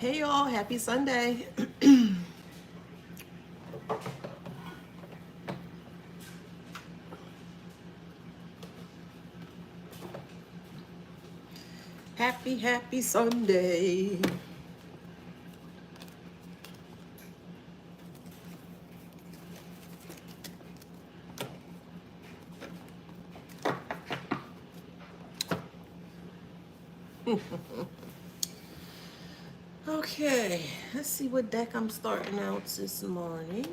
Hey y'all, happy Sunday. Happy Sunday. Okay, let's see what deck I'm starting out this morning.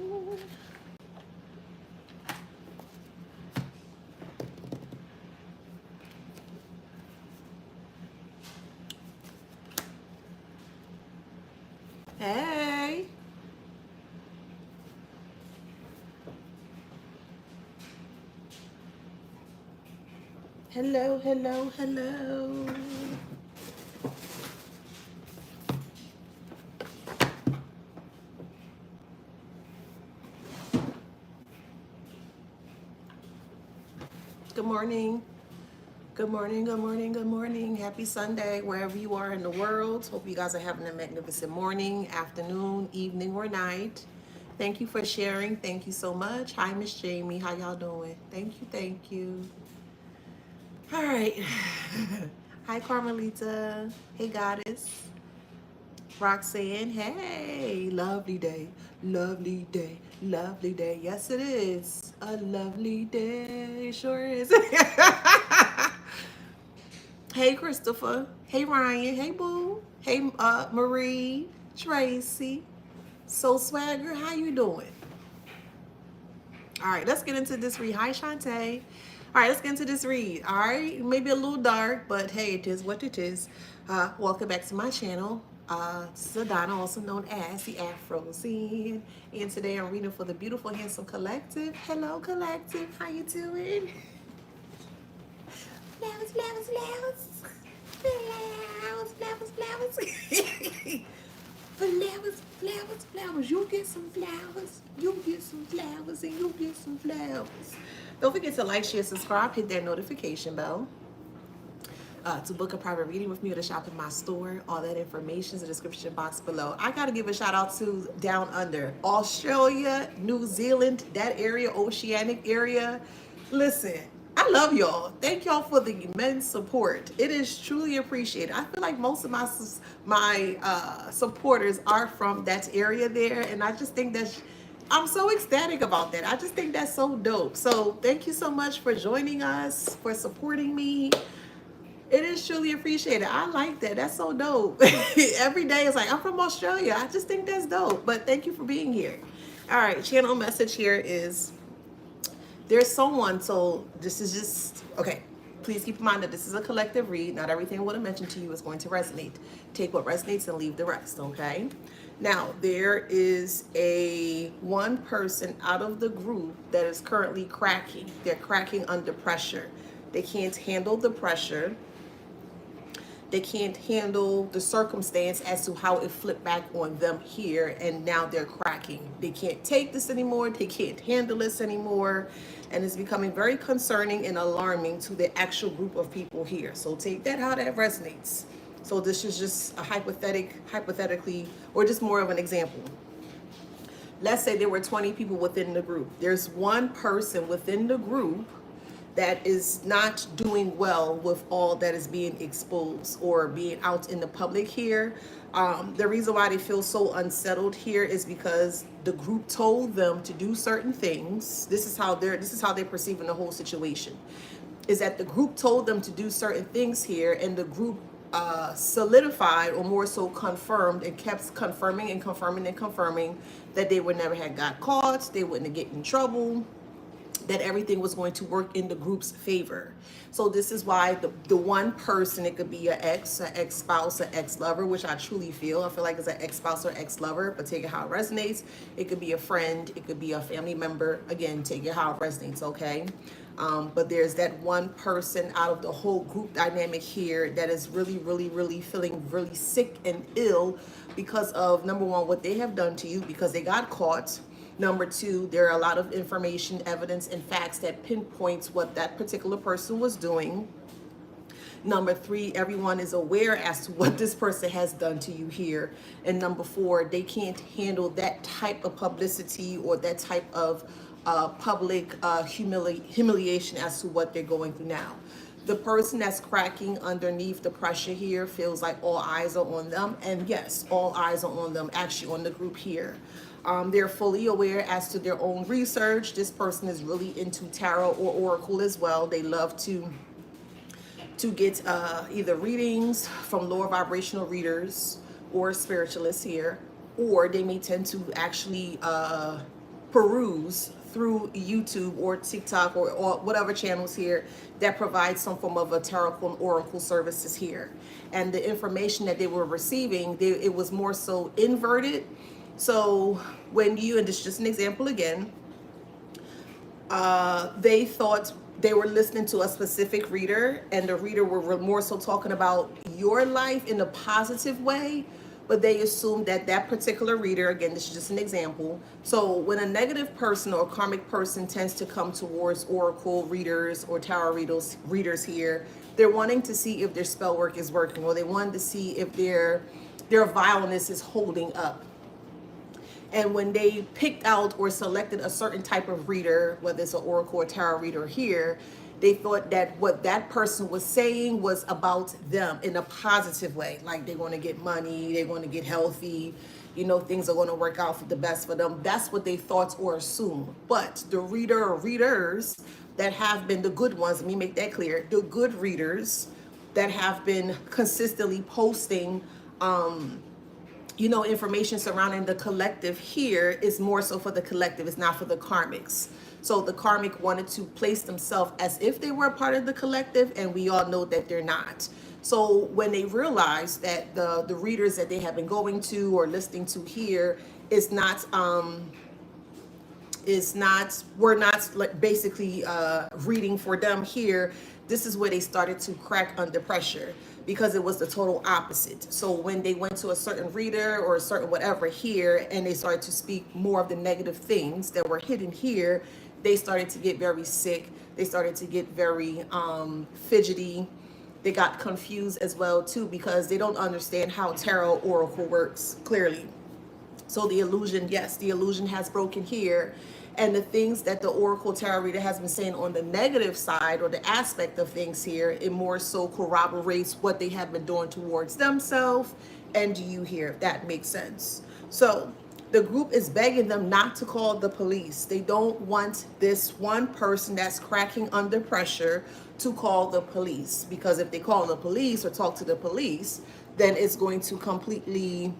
Hey. Hello. Good morning. Good morning. Happy Sunday, wherever you are in the world. Hope you guys are having a magnificent morning, afternoon, evening, or night. Thank you for sharing. Thank you so much. Hi, Miss Jamie. How y'all doing? Thank you. All right. Hi, Carmelita. Hey, Goddess. Roxanne. Hey, lovely day. Yes, it is a lovely day. Sure is. Hey, Christopher. Hey, Ryan. Hey, Boo. Hey, Marie, Tracy. So Swagger, how you doing? All right, let's get into this read. Hi, Shantae. All right, let's get into this read. All right, maybe a little dark, but hey, it is what it is. Welcome back to my channel. This is Adana, also known as the Afro Scene. And today I'm reading for the Beautiful Handsome Collective. Hello, Collective. How you doing? Flowers. Flowers. You get some flowers. You get some flowers, and you get some flowers. Don't forget to like, share, subscribe, hit that notification bell. To book a private reading with me or to shop in my store. All that information is in the description box below. I gotta give a shout out to Down Under, Australia, New Zealand, that area, oceanic area. Listen, I love y'all. Thank y'all for the immense support. It is truly appreciated. I feel like most of my supporters are from that area there, and I just think that's I'm so ecstatic about that. I just think that's so dope. So thank you so much for joining us, for supporting me. It is truly appreciated. I like that. That's so dope. Every day it's like, I'm from Australia. I just think that's dope. But thank you for being here. All right, channel message here is there's someone, so this is just, okay, please keep in mind that this is a collective read. Not everything I want to mention to you is going to resonate. Take what resonates and leave the rest, okay? Now, there is a one person out of the group that is currently cracking. They're cracking under pressure. They can't handle the pressure. They can't handle the circumstance as to how it flipped back on them here, and now they're cracking. They can't take this anymore. They can't handle this anymore, and it's becoming very concerning and alarming to the actual group of people here. So take that how that resonates. So this is just a hypothetically, or just more of an example. Let's say there were 20 people within the group. There's one person within the group that is not doing well with all that is being exposed or being out in the public here. The reason why they feel so unsettled here is because the group told them to do certain things. This is how they're perceiving the whole situation. Is that the group told them to do certain things here, and the group solidified, or more so confirmed, and kept confirming that they would never have got caught, they wouldn't get in trouble, that everything was going to work in the group's favor. So this is why the one person, it could be an ex-spouse, an ex-lover, which I truly feel. I feel like it's an ex-spouse or ex-lover, but take it how it resonates. It could be a friend. It could be a family member. Again, take it how it resonates, okay? But there's that one person out of the whole group dynamic here that is really feeling really sick and ill because of, number one, what they have done to you, because they got caught. Number two, there are a lot of information, evidence, and facts that pinpoints what that particular person was doing. Number 3, everyone is aware as to what this person has done to you here. And number 4, they can't handle that type of publicity or that type of public humiliation as to what they're going through now. The person that's cracking underneath the pressure here feels like all eyes are on them. And yes, all eyes are on them, actually on the group here. They're fully aware as to their own research. This person is really into tarot or oracle as well. They love to get either readings from lower vibrational readers or spiritualists here, or they may tend to actually peruse through YouTube or TikTok or whatever channels here that provide some form of a tarot and oracle services here. And the information that they were receiving, it was more so inverted. So when you, and this is just an example again, they thought they were listening to a specific reader, and the reader were more so talking about your life in a positive way, but they assumed that that particular reader, again, this is just an example. So when a negative person or karmic person tends to come towards oracle readers or tarot readers here, they're wanting to see if their spell work is working, or they want to see if their vileness is holding up. And when they picked out or selected a certain type of reader, whether it's an oracle or tarot reader here, they thought that what that person was saying was about them in a positive way. Like they're going to get money, they're going to get healthy, you know, things are going to work out for the best for them. That's what they thought or assumed. But the reader or readers that have been the good ones, let me make that clear, the good readers that have been consistently posting, you know, information surrounding the collective here is more so for the collective. It's not for the karmics. So the karmic wanted to place themselves as if they were a part of the collective, and we all know that they're not. So when they realized that the readers that they have been going to or listening to here is not we're not like basically reading for them here, this is where they started to crack under pressure, because it was the total opposite. So when they went to a certain reader or a certain whatever here, and they started to speak more of the negative things that were hidden here, they started to get very sick. They started to get very fidgety. They got confused as well too, because they don't understand how tarot oracle works clearly. So the illusion, yes, the illusion has broken here. And the things that the oracle tarot reader has been saying on the negative side or the aspect of things here, it more so corroborates what they have been doing towards themselves and you here, if that makes sense. So the group is begging them not to call the police. They don't want this one person that's cracking under pressure to call the police, because if they call the police or talk to the police, then it's going to completely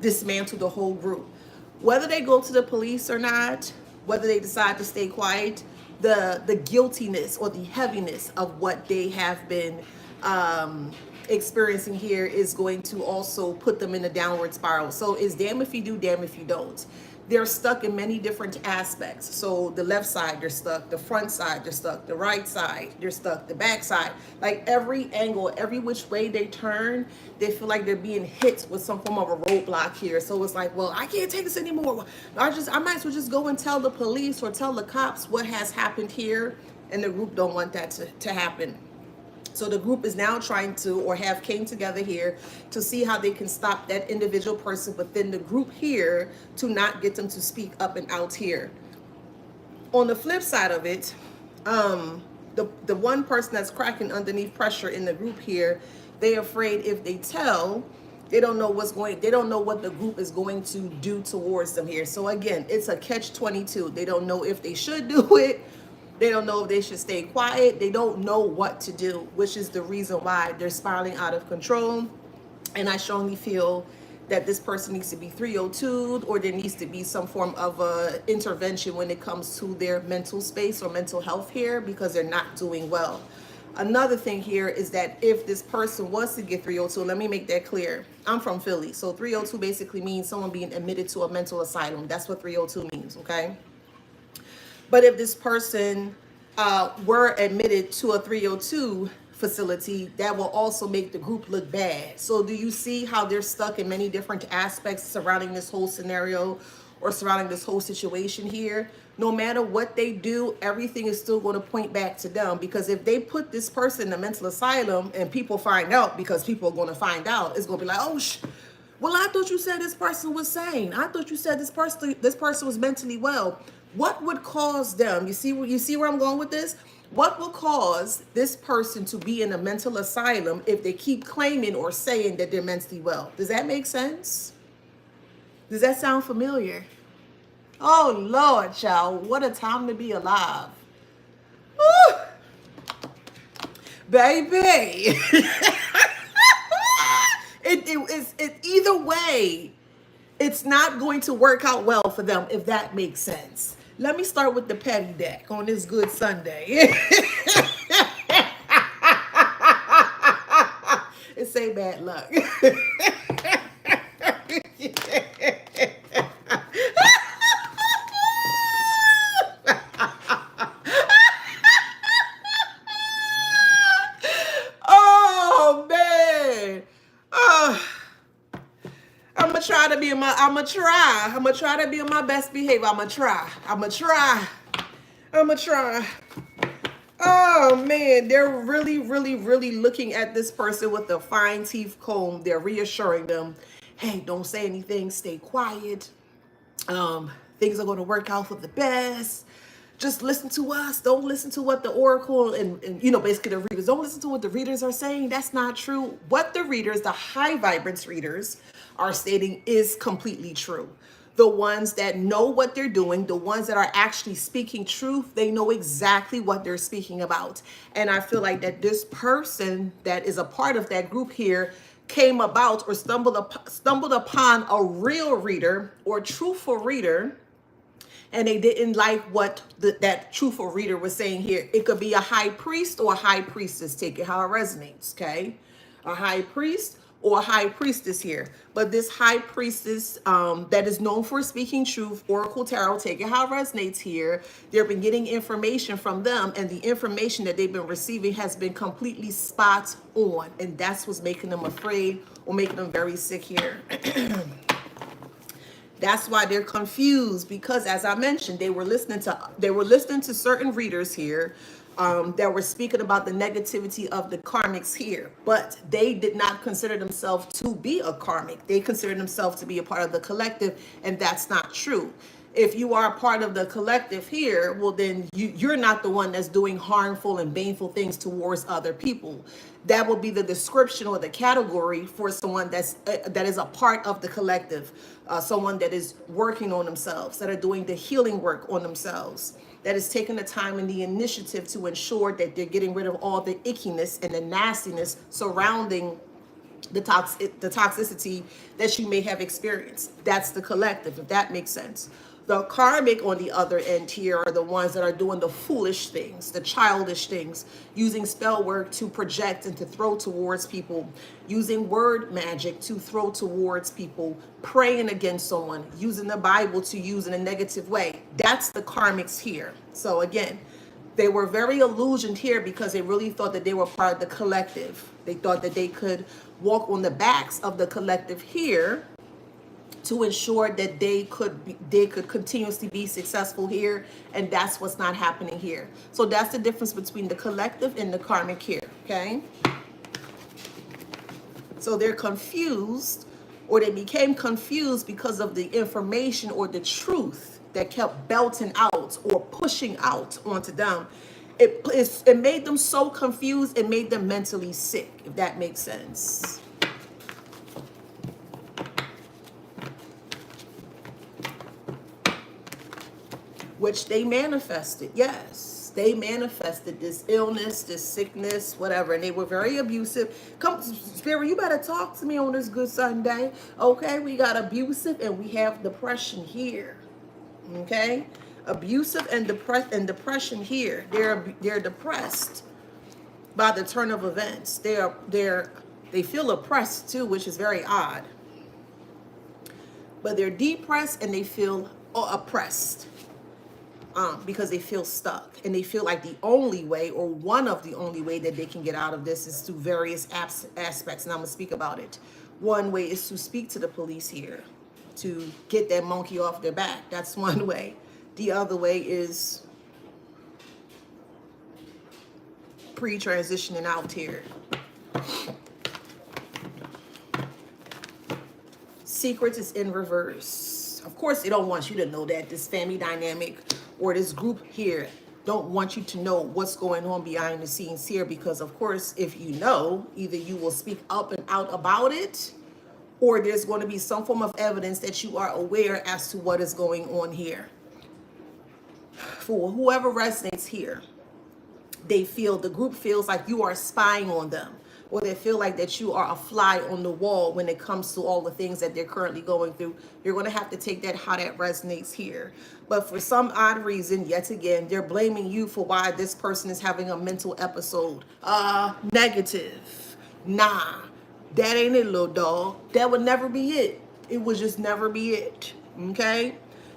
dismantle the whole group. Whether they go to the police or not, whether they decide to stay quiet, the guiltiness or the heaviness of what they have been experiencing here is going to also put them in a downward spiral. So it's damn if you do, damn if you don't. They're stuck in many different aspects. So the left side, they're stuck. The front side, they're stuck. The right side, they're stuck. The back side, like every angle, every which way they turn, they feel like they're being hit with some form of a roadblock here. So it's like, well, I can't take this anymore. I might as well just go and tell the police or tell the cops what has happened here. And the group don't want that to happen. So the group is now trying to, or have came together here to see how they can stop that individual person within the group here to not get them to speak up and out here. On the flip side of it, the one person that's cracking underneath pressure in the group here, they're afraid if they tell, they don't know they don't know what the group is going to do towards them here. So again, it's a catch-22. They don't know if they should do it. They don't know if they should stay quiet. They don't know what to do, which is the reason why they're spiraling out of control. And I strongly feel that this person needs to be 302'd, or there needs to be some form of a intervention when it comes to their mental space or mental health here, because they're not doing well. Another thing here is that if this person was to get 302, let me make that clear. I'm from Philly. So 302 basically means someone being admitted to a mental asylum. That's what 302 means, okay? But if this person were admitted to a 302 facility, that will also make the group look bad. So do you see how they're stuck in many different aspects surrounding this whole scenario? or surrounding this whole situation here, no matter what they do, everything is still going to point back to them. Because if they put this person in a mental asylum and people find out, because people are going to find out, it's going to be like, oh, well, I thought you said this person was sane. I thought you said this person was mentally well. What would cause them? You see where I'm going with this? What will cause this person to be in a mental asylum if they keep claiming or saying that they're mentally well? Does that make sense? Does that sound familiar? Oh, Lord, child, what a time to be alive. Woo! Baby. It either way, it's not going to work out well for them, if that makes sense. Let me start with the petty deck on this good Sunday. It's say bad luck. Oh man. I'ma try to be in my best behavior. I'ma try. Oh man, they're really, really, really looking at this person with a fine teeth comb. They're reassuring them, hey, don't say anything, stay quiet. Things are gonna work out for the best. Just listen to us. Don't listen to what the oracle and basically the readers. Don't listen to what the readers are saying. That's not true. What the readers, the high vibrance readers, are stating is completely true. The ones that know what they're doing, the ones that are actually speaking truth, they know exactly what they're speaking about. And I feel like that this person that is a part of that group here came about or stumbled upon a real reader or truthful reader, and they didn't like what that truthful reader was saying here. It could be a high priest or a high priestess. Take it how it resonates, okay? A high priest or a high priestess here. But this high priestess that is known for speaking truth, Oracle Tarot, take it how it resonates here. They've been getting information from them, and the information that they've been receiving has been completely spot on. And that's what's making them afraid or making them very sick here. That's why they're confused, because as I mentioned, they were listening to certain readers here that were speaking about the negativity of the karmics here, but they did not consider themselves to be a karmic. They consider themselves to be a part of the collective, and that's not true. If you are a part of the collective here, well, then you're not the one that's doing harmful and baneful things towards other people. That will be the description or the category for someone that is a part of the collective, someone that is working on themselves, that are doing the healing work on themselves, that is taking the time and the initiative to ensure that they're getting rid of all the ickiness and the nastiness surrounding the toxicity that you may have experienced. That's the collective, if that makes sense. The karmic on the other end here are the ones that are doing the foolish things, the childish things, using spell work to project and to throw towards people, using word magic to throw towards people, praying against someone, using the Bible to use in a negative way. That's the karmics here. So again, they were very illusioned here because they really thought that they were part of the collective. They thought that they could walk on the backs of the collective here to ensure that they could continuously be successful here, and that's what's not happening here. So that's the difference between the collective and the karmic here, okay? So they're confused, or they became confused because of the information or the truth that kept belting out or pushing out onto them. It made them so confused, it made them mentally sick, if that makes sense. Which they manifested, yes. They manifested this illness, this sickness, whatever, and they were very abusive. Come, Spirit, you better talk to me on this good Sunday. Okay, we got abusive and we have depression here. Okay? Abusive and depression here. They're depressed by the turn of events. They feel oppressed too, which is very odd. But they're depressed and they feel oppressed. Because they feel stuck, and they feel like the only way, or one of the only way that they can get out of this is through various aspects, and I'm going to speak about it. One way is to speak to the police here, to get that monkey off their back. That's one way. The other way is pre-transitioning out here. Secrets is in reverse. Of course, they don't want you to know that. This family dynamic or this group here don't want you to know what's going on behind the scenes here, because of course, if you know, either you will speak up and out about it, or there's going to be some form of evidence that you are aware as to what is going on here. For whoever resonates here, they feel, the group feels like you are spying on them, or they feel like that you are a fly on the wall when it comes to all the things that they're currently going through. You're going to have to take that how that resonates here. But for some odd reason, yet again, they're blaming you for why this person is having a mental episode. Negative. Nah, that ain't it, little dog. That would never be it. It would just never be it. Okay?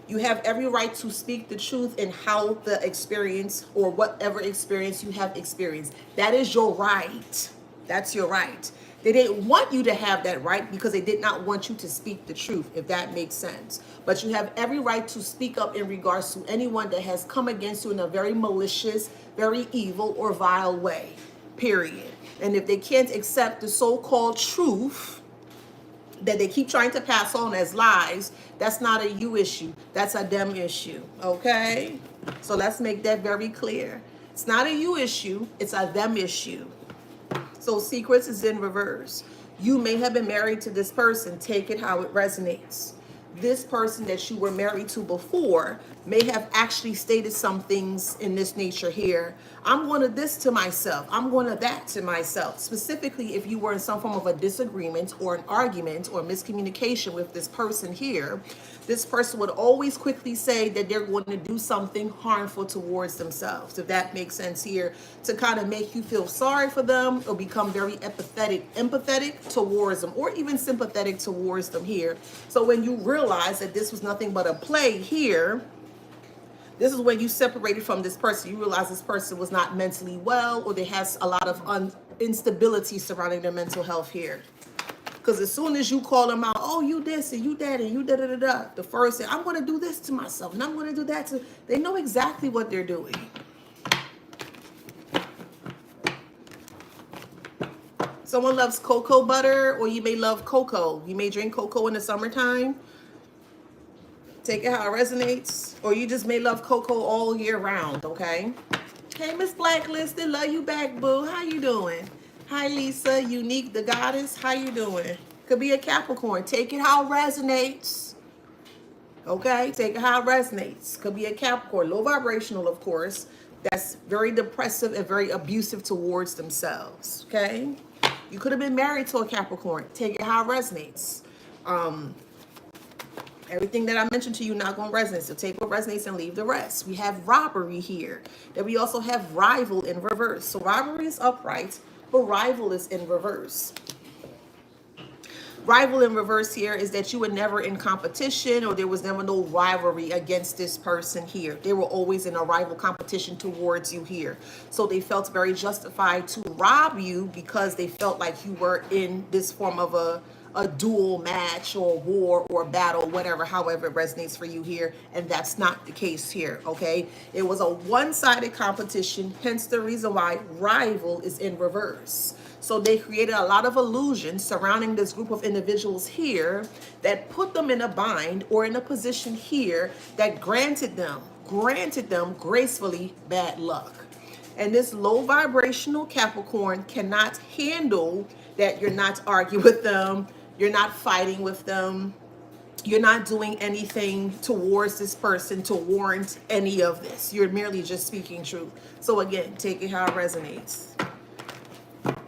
You have every right to speak the truth in how the experience or whatever experience you have experienced. That is your right. That's your right. They didn't want you to have that right because they did not want you to speak the truth, if that makes sense. But you have every right to speak up in regards to anyone that has come against you in a very malicious, very evil, or vile way, period. And if they can't accept the so-called truth that they keep trying to pass on as lies, that's not a you issue. That's a them issue, okay? So let's make that very clear. It's not a you issue. It's a them issue. So secrets is in reverse. You may have been married to this person. Take it how it resonates. This person that you were married to before may have actually stated some things in this nature here. I'm going to this to myself. I'm going to that to myself. Specifically, if you were in some form of a disagreement or an argument or miscommunication with this person here, this person would always quickly say that they're going to do something harmful towards themselves, if that makes sense here, to kind of make you feel sorry for them or become very empathetic towards them, or even sympathetic towards them here. So when you realize that this was nothing but a play here, this is when you separated from this person. You realize this person was not mentally well, or they has a lot of instability surrounding their mental health here. Because as soon as you call them out, oh, you this and you that and you da-da-da-da, the first thing, I'm going to do this to myself and I'm going to do that to, they know exactly what they're doing. Someone loves cocoa butter, or you may love cocoa. You may drink cocoa in the summertime. Take it how it resonates. Or you just may love cocoa all year round, okay? Hey, Miss Blacklisted, love you back, boo. How you doing? Hi, Lisa, Unique, the goddess. How you doing? Could be a Capricorn. Take it how it resonates. Okay? Take it how it resonates. Could be a Capricorn. Low vibrational, of course. That's very depressive and very abusive towards themselves. Okay? You could have been married to a Capricorn. Take it how it resonates. Everything that I mentioned to you not going to resonate. So take what resonates and leave the rest. We have robbery here. Then we also have rival in reverse. So robbery is upright, but rival is in reverse. Rival in reverse here is that you were never in competition, or there was never no rivalry against this person here. They were always in a rival competition towards you here. So they felt very justified to rob you because they felt like you were in this form of a duel match or war or battle, whatever, however it resonates for you here. And that's not the case here, okay? It was a one-sided competition, hence the reason why rival is in reverse. So they created a lot of illusions surrounding this group of individuals here that put them in a bind or in a position here that granted them gracefully bad luck. And this low vibrational Capricorn cannot handle that you're not arguing with them, you're not fighting with them, you're not doing anything towards this person to warrant any of this. You're merely just speaking truth. So again, take it how it resonates.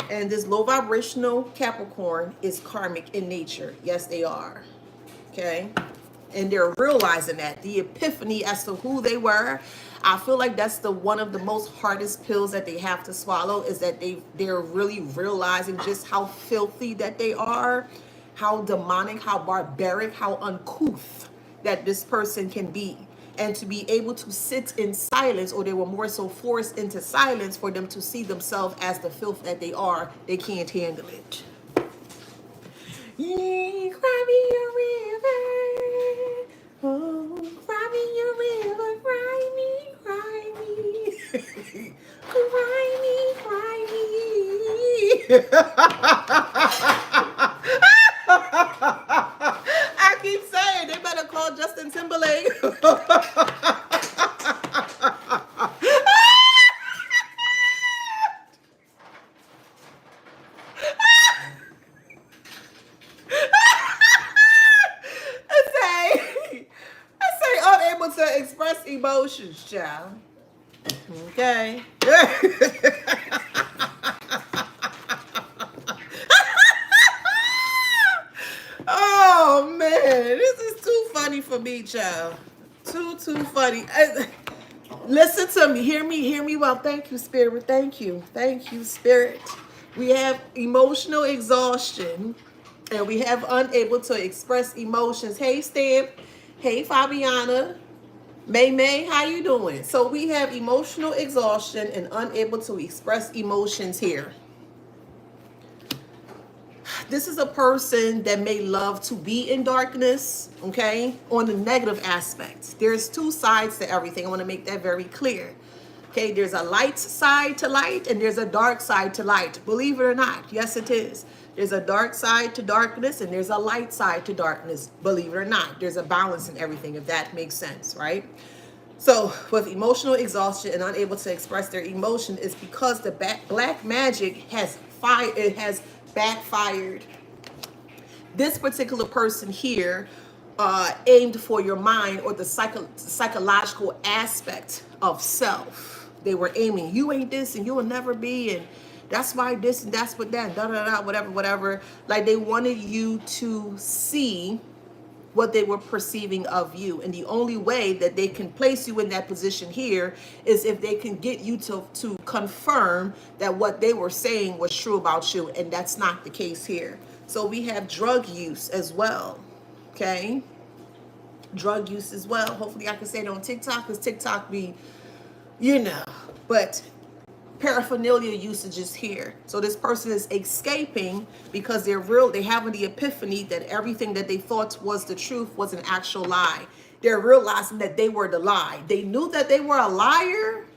And this low vibrational Capricorn is karmic in nature. Yes, they are. Okay? And they're realizing that. The epiphany as to who they were. I feel like that's one of the most hardest pills that they have to swallow, is that they're really realizing just how filthy that they are, how demonic, how barbaric, how uncouth that this person can be. And to be able to sit in silence, or they were more so forced into silence for them to see themselves as the filth that they are, they can't handle it. Cry me a river. emotions, child. Okay. Oh man, this is too funny for me, child. Too funny. Listen to me, hear me well. Thank you, Spirit. Thank you, Spirit. We have emotional exhaustion, and we have unable to express emotions. Hey, Stamp. Hey, Fabiana. May, how you doing? So we have emotional exhaustion and unable to express emotions here. This is a person that may love to be in darkness, okay? On the negative aspect. There's two sides to everything. I want to make that very clear. Okay, there's a light side to light and there's a dark side to light. Believe it or not, yes it is. There's a dark side to darkness and there's a light side to darkness. Believe it or not, there's a balance in everything, if that makes sense, right? So with emotional exhaustion and unable to express their emotion is because the black magic has backfired. This particular person here aimed for your mind or the psychological aspect of self. They were aiming, you ain't this and you will never be, and that's why this and that's what that, da da da, whatever. Like they wanted you to see what they were perceiving of you. And the only way that they can place you in that position here is if they can get you to confirm that what they were saying was true about you. And that's not the case here. So we have drug use as well. Okay. Drug use as well. Hopefully I can say it on TikTok, because TikTok be, but paraphernalia usage is here. So this person is escaping because they're having the epiphany that everything that they thought was the truth was an actual lie. They're realizing that they were the lie. They knew that they were a liar.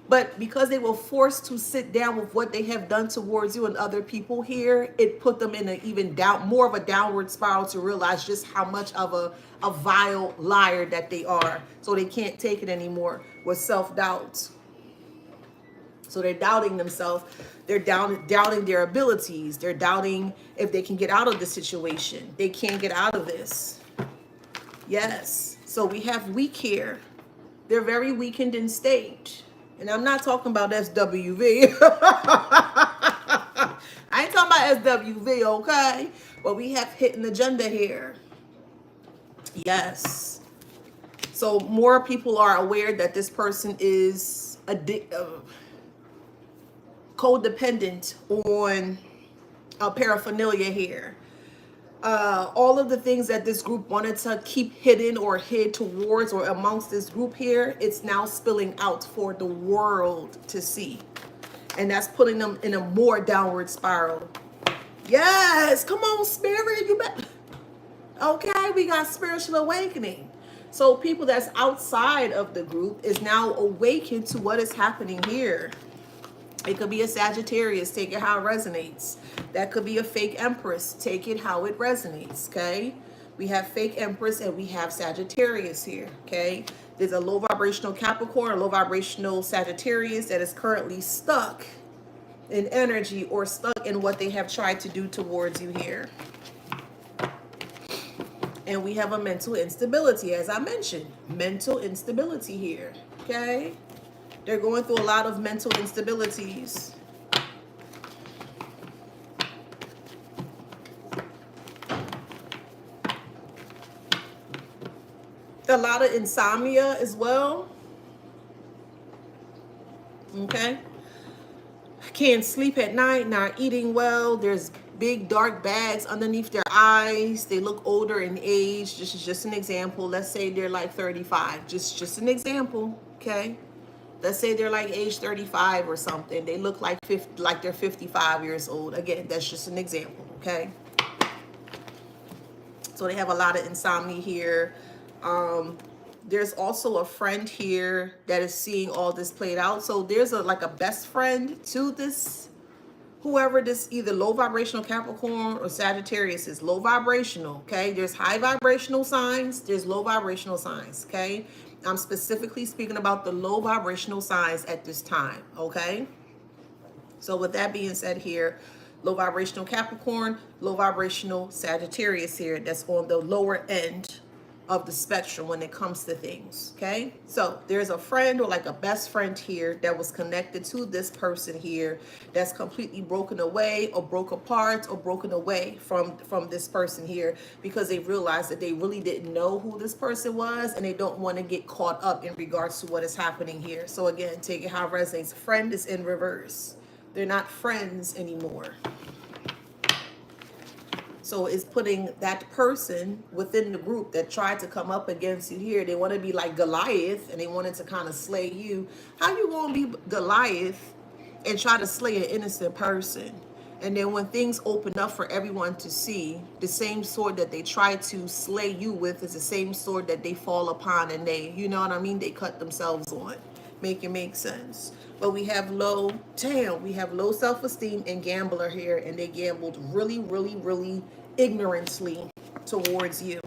But because they were forced to sit down with what they have done towards you and other people here, it put them in an even more of a downward spiral to realize just how much of a vile liar that they are. So they can't take it anymore with self-doubt. So they're doubting themselves. They're doubting their abilities. They're doubting if they can get out of the situation. They can't get out of this. Yes. So we have weak here. They're very weakened in state. And I'm not talking about SWV. I ain't talking about SWV, okay? But we have hidden agenda here. Yes. So more people are aware that this person is codependent on paraphernalia here. All of the things that this group wanted to keep hidden or hid towards or amongst this group here, it's now spilling out for the world to see. And that's putting them in a more downward spiral. Yes, come on, Spirit. You bet. Okay, we got spiritual awakening. So people that's outside of the group is now awakened to what is happening here. It could be a Sagittarius, take it how it resonates. That could be a fake Empress, take it how it resonates, okay? We have fake Empress and we have Sagittarius here, okay? There's a low vibrational Capricorn, a low vibrational Sagittarius that is currently stuck in energy or stuck in what they have tried to do towards you here. And we have a mental instability, as I mentioned, mental instability here, okay? They're going through a lot of mental instabilities. A lot of insomnia as well. Okay. Can't sleep at night, not eating well. There's big dark bags underneath their eyes. They look older in age. This is just an example. Let's say they're like 35. Just an example, okay? Let's say they're like age 35 or something. They look like they're 55 years old. Again, that's just an example, okay? So they have a lot of insomnia here. There's also a friend here that is seeing all this played out. So there's like a best friend to this, whoever this either low vibrational Capricorn or Sagittarius is. Low vibrational, okay? There's high vibrational signs. There's low vibrational signs, okay? I'm specifically speaking about the low vibrational signs at this time, okay? So with that being said here, low vibrational Capricorn, low vibrational Sagittarius here, that's on the lower end of the spectrum when it comes to things. Okay, so there's a friend or like a best friend here that was connected to this person here that's completely broken away or broke apart or broken away from this person here because they realized that they really didn't know who this person was and they don't want to get caught up in regards to what is happening here. So again, take it how it resonates. Friend is in reverse. They're not friends anymore. So it's putting that person within the group that tried to come up against you here. They want to be like Goliath and they wanted to kind of slay you. How you going to be Goliath and try to slay an innocent person? And then when things open up for everyone to see, the same sword that they try to slay you with is the same sword that they fall upon and they, you know what I mean? They cut themselves on. Make it make sense. But we have low self-esteem and gambler here, and they gambled really, really, really ignorantly towards you.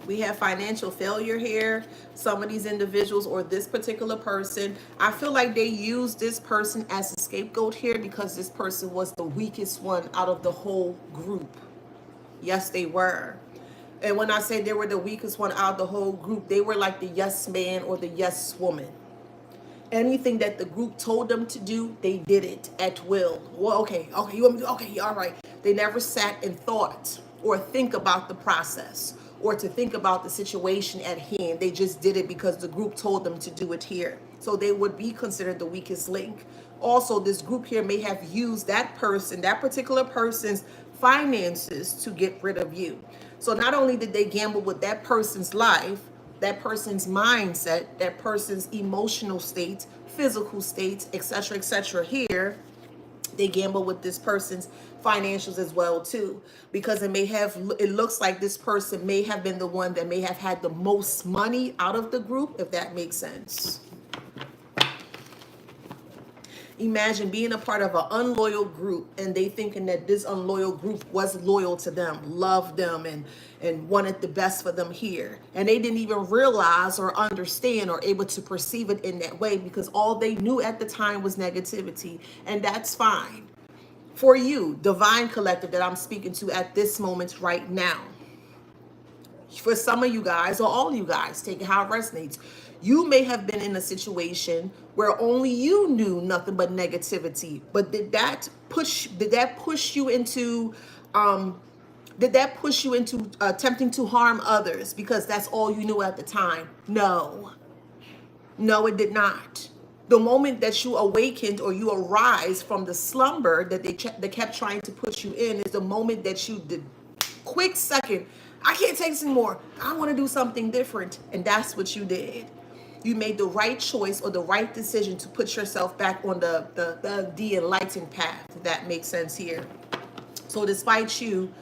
We have financial failure here. Some of these individuals or this particular person, I feel like they used this person as a scapegoat here because this person was the weakest one out of the whole group. Yes, they were. And when I say they were the weakest one out of the whole group, they were like the yes man or the yes woman. Anything that the group told them to do, they did it at will. Well, okay, you want me to, okay, all right. They never sat and thought or think about the process or to think about the situation at hand. They just did it because the group told them to do it here. So they would be considered the weakest link. Also, this group here may have used that person, that particular person's finances to get rid of you. So not only did they gamble with that person's life, that person's mindset, that person's emotional state, physical state, etc. Here, they gamble with this person's financials as well too, because it looks like this person may have been the one that may have had the most money out of the group, if that makes sense. Imagine being a part of an unloyal group and they thinking that this unloyal group was loyal to them, loved them, and wanted the best for them here. And they didn't even realize or understand or able to perceive it in that way because all they knew at the time was negativity. And that's fine. For you, divine collective that I'm speaking to at this moment right now, for some of you guys or all you guys, take it how it resonates. You may have been in a situation where only you knew nothing but negativity. But did that push you into attempting to harm others because that's all you knew at the time? No, it did not. The moment that you awakened or you arise from the slumber that they kept trying to put you in is the moment that you did quick second, I can't take this anymore. I want to do something different. And that's what you did. You made the right choice or the right decision to put yourself back on the enlightened path. If that makes sense here. So despite you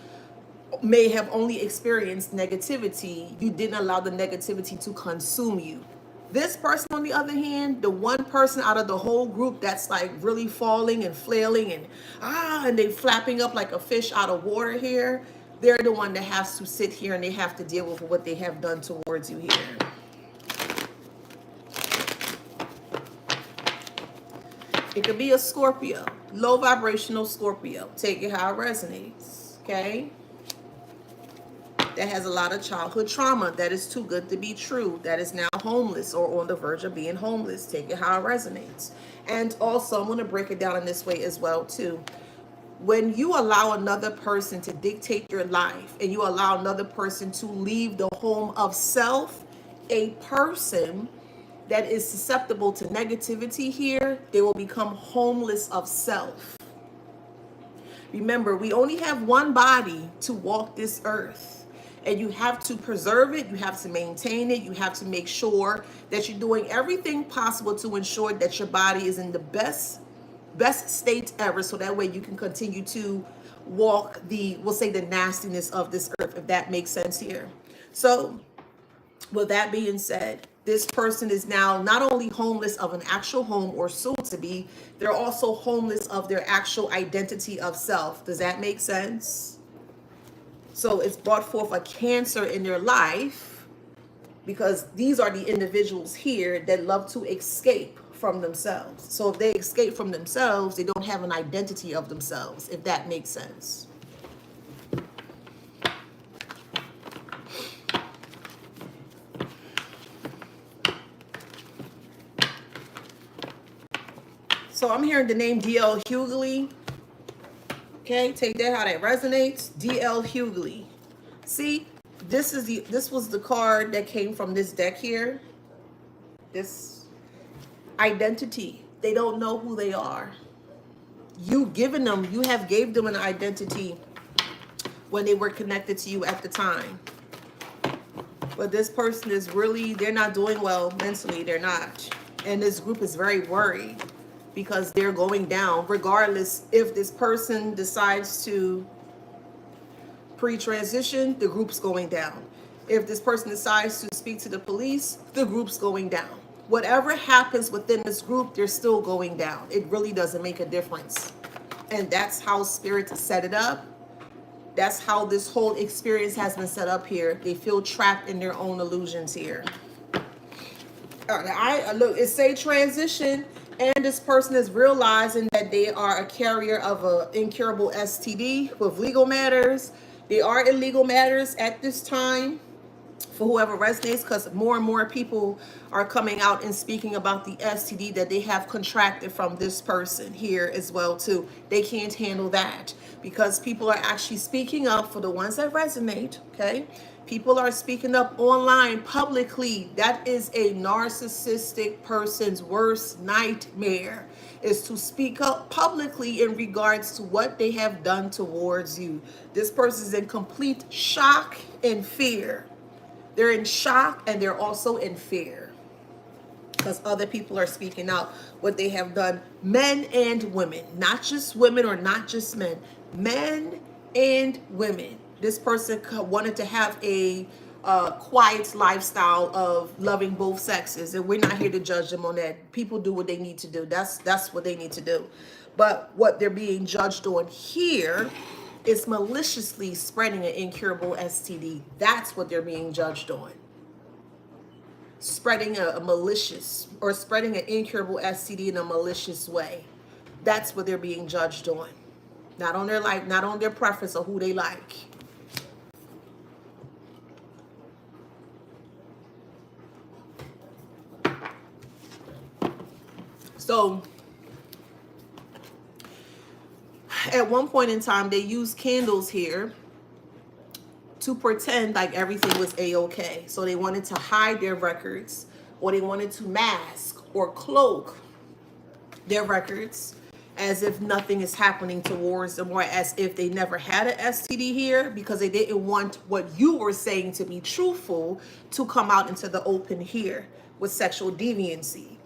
may have only experienced negativity, you didn't allow the negativity to consume you. This person, on the other hand, the one person out of the whole group that's like really falling and flailing and they flapping up like a fish out of water here, they're the one that has to sit here and they have to deal with what they have done towards you here. It could be a Scorpio, low vibrational Scorpio. Take it how it resonates, okay? That has a lot of childhood trauma that is too good to be true, that is now homeless or on the verge of being homeless. Take it how it resonates. And also, I'm going to break it down in this way as well too. When you allow another person to dictate your life and you allow another person to leave the home of self, a person that is susceptible to negativity here, they will become homeless of self. Remember, we only have one body to walk this earth, and you have to preserve it, you have to maintain it, you have to make sure that you're doing everything possible to ensure that your body is in the best state ever, so that way you can continue to walk we'll say the nastiness of this earth, if that makes sense here. So with that being said, this person is now not only homeless of an actual home or soon to be, they're also homeless of their actual identity of self. Does that make sense? So it's brought forth a cancer in their life because these are the individuals here that love to escape from themselves. So if they escape from themselves, they don't have an identity of themselves, if that makes sense. So I'm hearing the name D.L. Hughley. Okay, take that how that resonates. D.L. Hughley. See, this was the card that came from this deck here. This identity. They don't know who they are. You have gave them an identity when they were connected to you at the time. But this person is really, they're not doing well mentally. They're not. And this group is very worried because they're going down, regardless if this person decides to pre-transition, the group's going down. If this person decides to speak to the police, the group's going down. Whatever happens within this group, they're still going down. It really doesn't make a difference. And that's how Spirit set it up. That's how this whole experience has been set up here. They feel trapped in their own illusions here. Look, it say transition, and this person is realizing that they are a carrier of an incurable STD with legal matters. They are in legal matters at this time for whoever resonates, because more and more people are coming out and speaking about the STD that they have contracted from this person here as well too. They can't handle that because people are actually speaking up for the ones that resonate, okay? People are speaking up online publicly. That is a narcissistic person's worst nightmare, is to speak up publicly in regards to what they have done towards you. This person is in complete shock and fear. They're in shock and they're also in fear because other people are speaking out what they have done. Men and women, not just women or not just men, men and women. This person wanted to have a quiet lifestyle of loving both sexes, and we're not here to judge them on that. People do what they need to do. That's what they need to do. But what they're being judged on here is maliciously spreading an incurable STD. That's what they're being judged on. Spreading a malicious, or spreading an incurable STD in a malicious way. That's what they're being judged on. Not on their life, not on their preference or who they like. So at one point in time, they used candles here to pretend like everything was a-okay. So they wanted to hide their records, or they wanted to mask or cloak their records as if nothing is happening towards them, or as if they never had an STD here, because they didn't want what you were saying to be truthful to come out into the open here with sexual deviancy.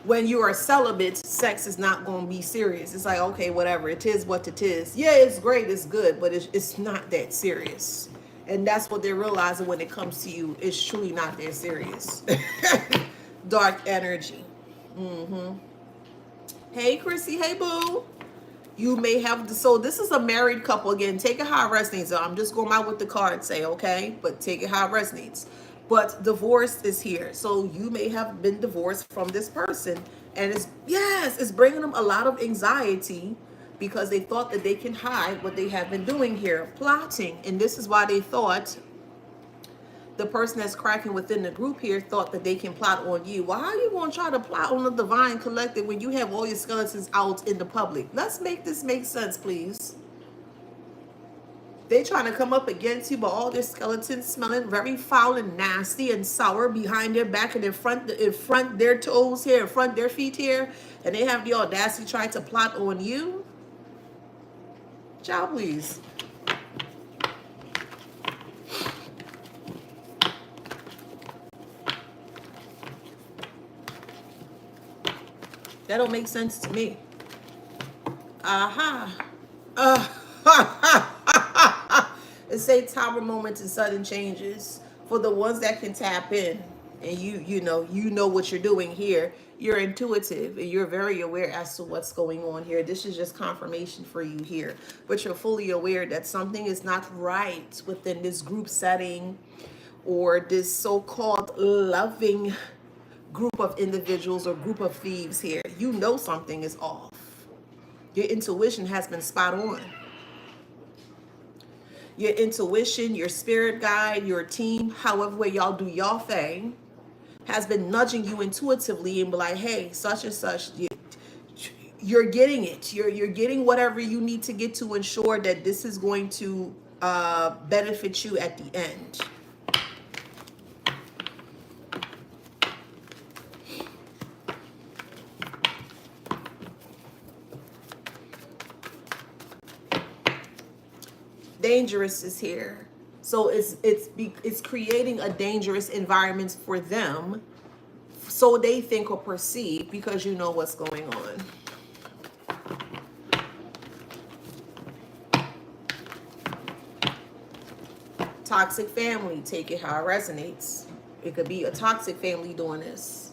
When you are celibate, sex is not going to be serious. It's like, okay, whatever. It is what it is. Yeah, it's great. It's good. But it's not that serious. And that's what they're realizing when it comes to you. It's truly not that serious. Dark energy. Hey, Chrissy. Hey, boo. You may have... So this is a married couple. Again, take it how it resonates. I'm just going out with the cards say, okay? But take it how it resonates. But divorce is here. So you may have been divorced from this person. And it's bringing them a lot of anxiety because they thought that they can hide what they have been doing here, plotting. And this is why they thought, the person that's cracking within the group here thought that they can plot on you. Why are you going to try to plot on the divine collective when you have all your skeletons out in the public? Let's make this make sense, please. They trying to come up against you, but all their skeletons smelling very foul and nasty and sour behind their back and in front their toes here, in front their feet here, and they have the audacity trying to plot on you. Child, please. That don't make sense to me. Aha. It's a tower moments and sudden changes for the ones that can tap in, and you know what you're doing here. You're intuitive and you're very aware as to what's going on here. This is just confirmation for you here, but you're fully aware that something is not right within this group setting or this so-called loving group of individuals or group of thieves here. You know something is off. Your intuition has been spot on. Your intuition, your spirit guide, your team, however way y'all do y'all thing, has been nudging you intuitively and be like, hey, such and such, you're getting it. You're getting whatever you need to get to ensure that this is going to benefit you at the end. Dangerous is here. So it's creating a dangerous environment for them, so they think or perceive, because you know what's going on. Toxic family, take it how it resonates. It could be a toxic family doing this.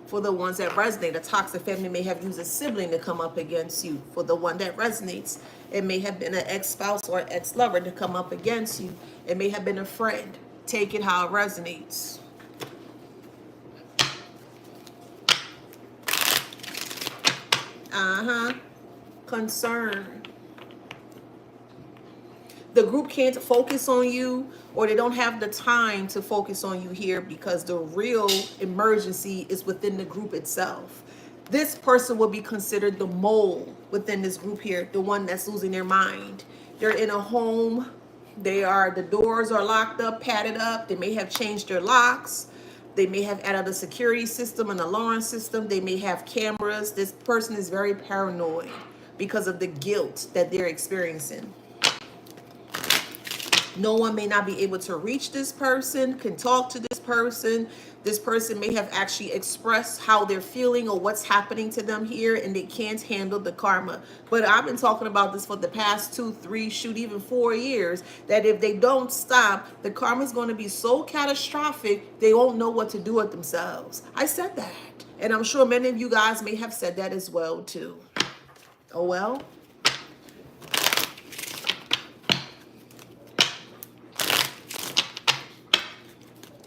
For the ones that resonate, a toxic family may have used a sibling to come up against you. For the one that resonates, it may have been an ex-spouse or ex-lover to come up against you. It may have been a friend. Take it how it resonates. Concern. The group can't focus on you, or they don't have the time to focus on you here, because the real emergency is within the group itself. This person will be considered the mole within this group here, the one that's losing their mind. They're in a home. The doors are locked up, padded up. They may have changed their locks. They may have added a security system, an alarm system. They may have cameras. This person is very paranoid because of the guilt that they're experiencing. No one may not be able to reach this person, can talk to this person. This person may have actually expressed how they're feeling or what's happening to them here, and they can't handle the karma. But I've been talking about this for the past 2, 3, even 4 years, that if they don't stop, the karma is going to be so catastrophic, they won't know what to do with themselves. I said that. And I'm sure many of you guys may have said that as well, too. Oh, well.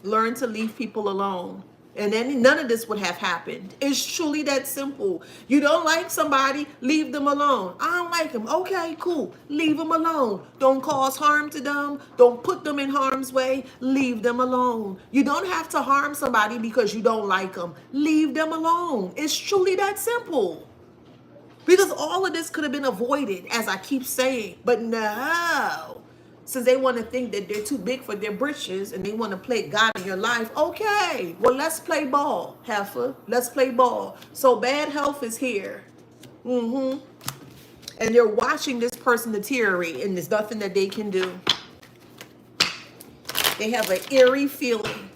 Learn to leave people alone, and then none of this would have happened. It's truly that simple. You don't like somebody, leave them alone. I don't like them. Okay, cool. Leave them alone. Don't cause harm to them. Don't put them in harm's way. Leave them alone. You don't have to harm somebody because you don't like them. Leave them alone. It's truly that simple. Because all of this could have been avoided, as I keep saying. But no. Since they want to think that they're too big for their britches and they want to play God in your life, okay, well, let's play ball, heifer. Let's play ball. So bad health is here. And they're watching this person deteriorate, and there's nothing that they can do. They have an eerie feeling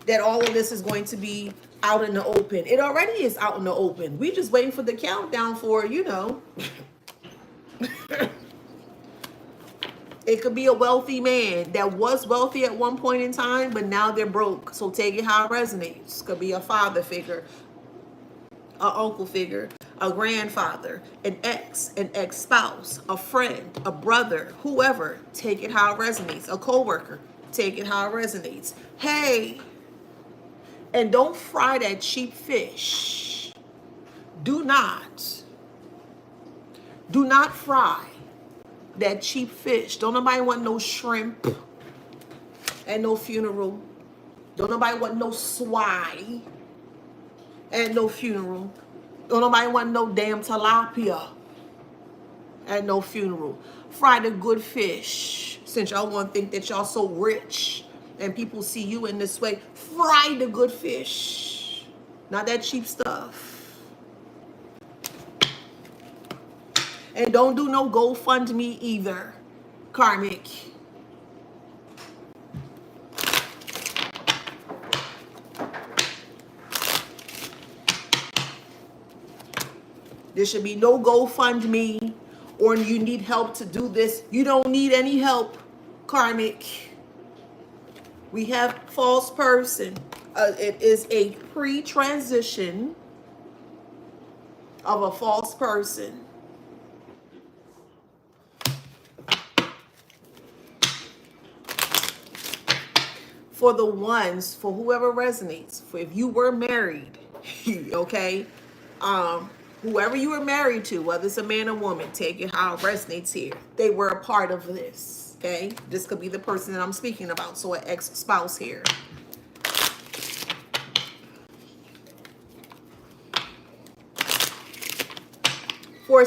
that all of this is going to be out in the open. It already is out in the open. We're just waiting for the countdown for, It could be a wealthy man that was wealthy at one point in time, but now they're broke. So take it how it resonates. Could be a father figure, an uncle figure, a grandfather, an ex-spouse, a friend, a brother, whoever. Take it how it resonates. A coworker. Take it how it resonates. Hey, and don't fry that cheap fish. Do not fry that cheap fish. Don't nobody want no shrimp and no funeral. Don't nobody want no swai and no funeral. Don't nobody want no damn tilapia and no funeral. Fry the good fish. Since y'all want to think that y'all so rich and people see you in this way, fry the good fish. Not that cheap stuff. And don't do no GoFundMe either, Karmic. There should be no GoFundMe, or you need help to do this. You don't need any help, Karmic. We have false person. It is a pre-transition of a false person. for the ones, for whoever resonates, for if you were married, okay, whoever you were married to, whether it's a man or woman, take it how it resonates here. They were a part of this, okay? This could be the person that I'm speaking about, so an ex-spouse here. For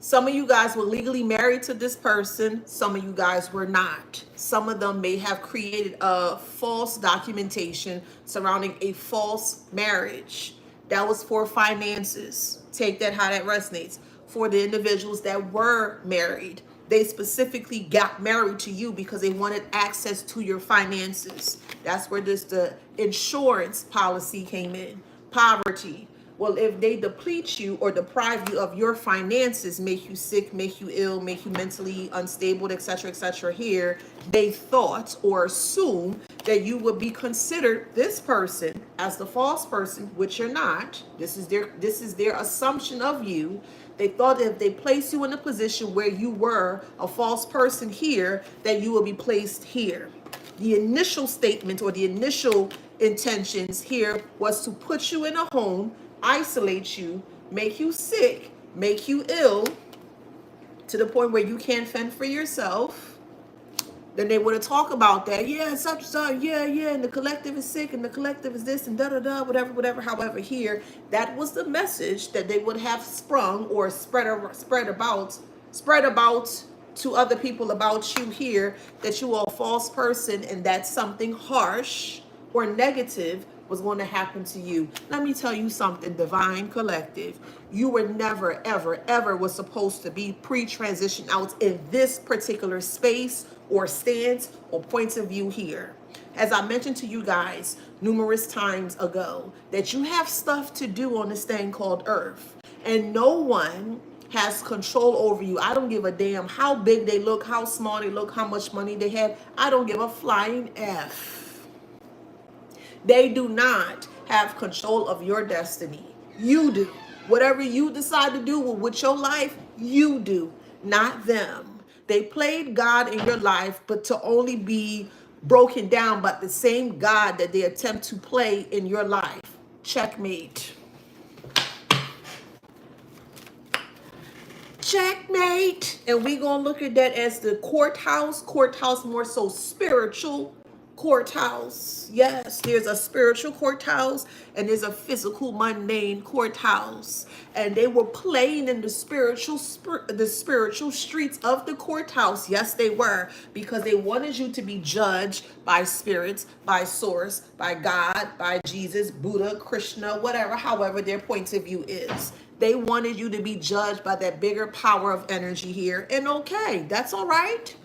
some of you guys were legally married to this person. Some of you guys were not. Some of them may have created a false documentation surrounding a false marriage. That was for finances. Take that how that resonates. For the individuals that were married, they specifically got married to you because they wanted access to your finances. That's where the insurance policy came in. Poverty. Well, if they deplete you or deprive you of your finances, make you sick, make you ill, make you mentally unstable, etc., here, they thought or assumed that you would be considered this person as the false person, which you're not. This is their assumption of you. They thought that if they place you in a position where you were a false person here, that you will be placed here. The initial statement or the initial intentions here was to put you in a home, isolate you, make you sick, make you ill, to the point where you can't fend for yourself. Then they would have talked about that. Yeah, such and such, yeah, and the collective is sick, and the collective is this, and da-da-da, whatever. However, here, that was the message that they would have sprung or spread about to other people about you here, that you are a false person and that something harsh or negative was going to happen to you. Let me tell you something, Divine Collective. You were never, ever was supposed to be pre-transition out in this particular space or stance or points of view here. As I mentioned to you guys numerous times ago, that you have stuff to do on this thing called Earth. And no one has control over you. I don't give a damn how big they look, how small they look, how much money they have. I don't give a flying F. They do not have control of your destiny. You do. Whatever you decide to do with your life, you do, not them. They played God in your life, but to only be broken down by the same God that they attempt to play in your life. Checkmate. Checkmate. And we're going to look at that as the courthouse more so spiritual courthouse. Yes, there's a spiritual courthouse and there's a physical mundane courthouse, and they were playing in the spiritual streets of the courthouse. Yes, they were, because they wanted you to be judged by spirits, by source, by God, by Jesus, Buddha, Krishna, whatever, however their point of view is. They wanted you to be judged by that bigger power of energy here. And okay, that's all right.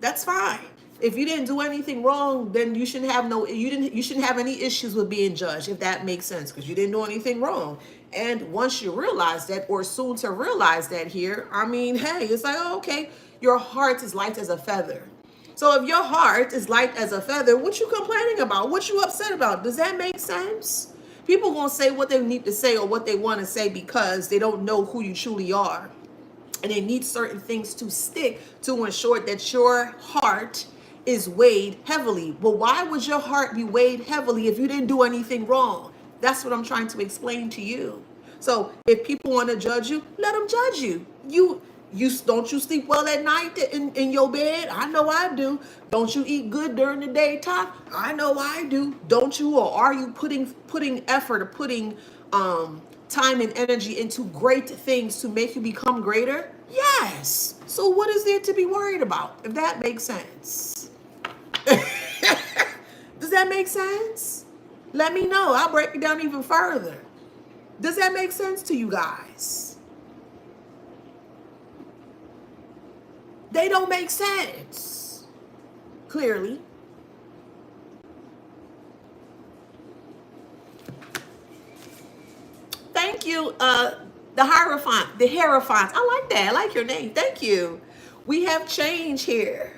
That's fine. If you didn't do anything wrong, then you shouldn't have you shouldn't have any issues with being judged, if that makes sense, because you didn't do anything wrong. And once you realize that, or soon to realize that here, I mean, hey, it's like, oh, okay, your heart is light as a feather. So if your heart is light as a feather, what you complaining about? What you upset about? Does that make sense? People gonna say what they need to say or what they want to say because they don't know who you truly are. And they need certain things to stick to ensure that your heart is weighed heavily. But why would your heart be weighed heavily if you didn't do anything wrong? That's what I'm trying to explain to you. So if people want to judge you, let them judge you. You don't you sleep well at night in your bed? I know I do. Don't you eat good during the daytime? I know I do. Don't you? Or are you putting effort or putting time and energy into great things to make you become greater? Yes. So what is there to be worried about, if that makes sense? Does that make sense? Let me know. I'll break it down even further. Does that make sense to you guys? They don't make sense. Clearly. Thank you, the Hierophant, the Hierophant. I like that. I like your name. Thank you. We have change here.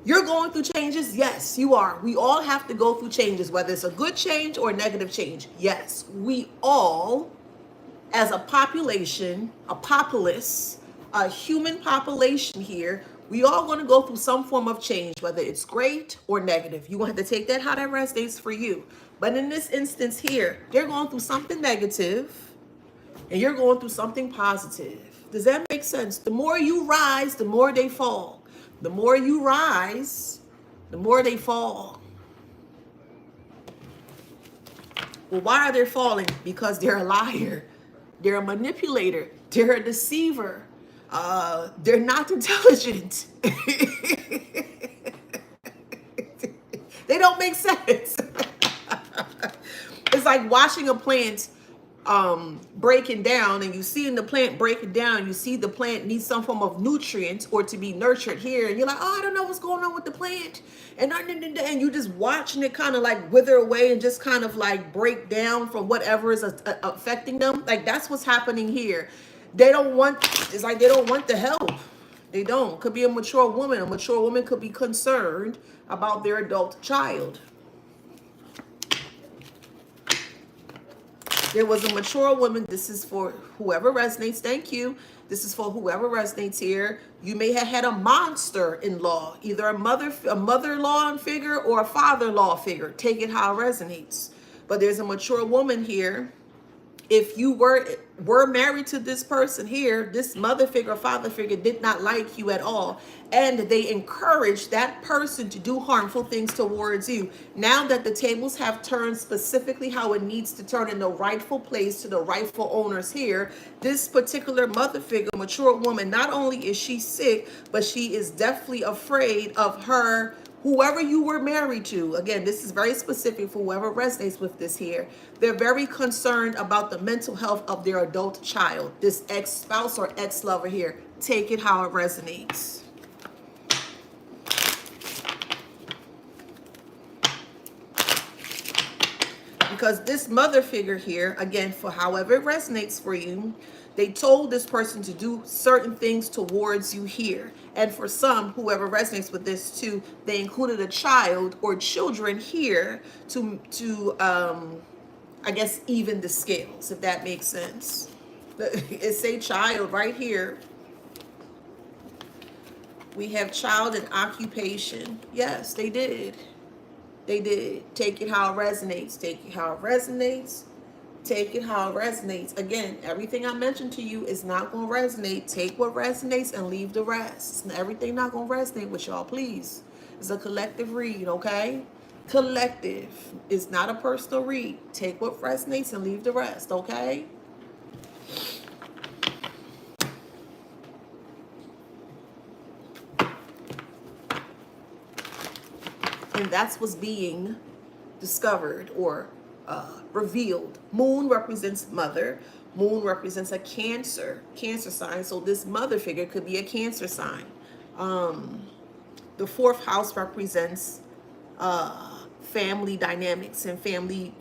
You're going through changes? Yes, you are. We all have to go through changes, whether it's a good change or a negative change. Yes, we all, as a population, a populace, a human population here, We all going to go through some form of change, whether it's great or negative. You want to take that how that resonates for you. But in this instance here, they're going through something negative and you're going through something positive. Does that make sense? The more you rise, the more they fall. The more you rise, the more they fall. Well, why are they falling? Because they're a liar. They're a manipulator. They're a deceiver. They're not intelligent. They don't make sense. It's like watching a plant breaking down, and you see in the plant breaking down, you see the plant needs some form of nutrients or to be nurtured here, and you're like, oh, I don't know what's going on with the plant, and you just watching it kind of like wither away and just kind of like break down from whatever is affecting them. Like that's what's happening here. They don't want, it's like they don't want the help. They don't. Could be a mature woman. A mature woman could be concerned about their adult child. There was a mature woman. This is for whoever resonates. Thank you. This is for whoever resonates here. You may have had a monster-in-law, either a mother-in-law figure or a father-in-law figure. Take it how it resonates. But there's a mature woman here. If you were married to this person here, this mother figure or father figure did not like you at all, and they encouraged that person to do harmful things towards you. Now that the tables have turned specifically how it needs to turn in the rightful place to the rightful owners here, this particular mother figure, mature woman, not only is she sick, but she is definitely afraid of her whoever you were married to. Again, this is very specific for whoever resonates with this here. They're very concerned about the mental health of their adult child. This ex-spouse or ex-lover here. Take it how it resonates. Because this mother figure here, again, for however it resonates for you, they told this person to do certain things towards you here. And for some, whoever resonates with this too, they included a child or children here to I guess, even the scales, if that makes sense. It's a child right here. We have child and occupation. Yes, they did. They did. Take it how it resonates. Take it how it resonates. Take it how it resonates. Again, everything I mentioned to you is not going to resonate. Take what resonates and leave the rest. Everything not going to resonate with y'all, please. It's a collective read, okay? Collective. It's not a personal read. Take what resonates and leave the rest, okay? And that's what's being discovered or revealed. Moon represents mother. Moon represents a cancer sign. So this mother figure could be a cancer sign. The fourth house represents family dynamics and family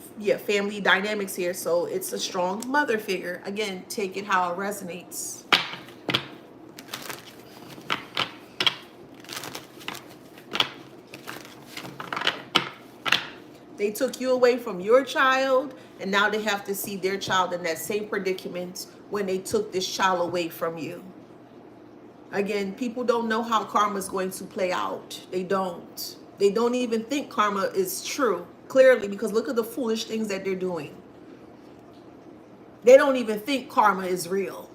dynamics here. So it's a strong mother figure. Again, take it how it resonates. They took you away from your child, and now they have to see their child in that same predicament when they took this child away from you. Again, people don't know how karma is going to play out. They don't. They don't even think karma is true, clearly, because look at the foolish things that they're doing. They don't even think karma is real.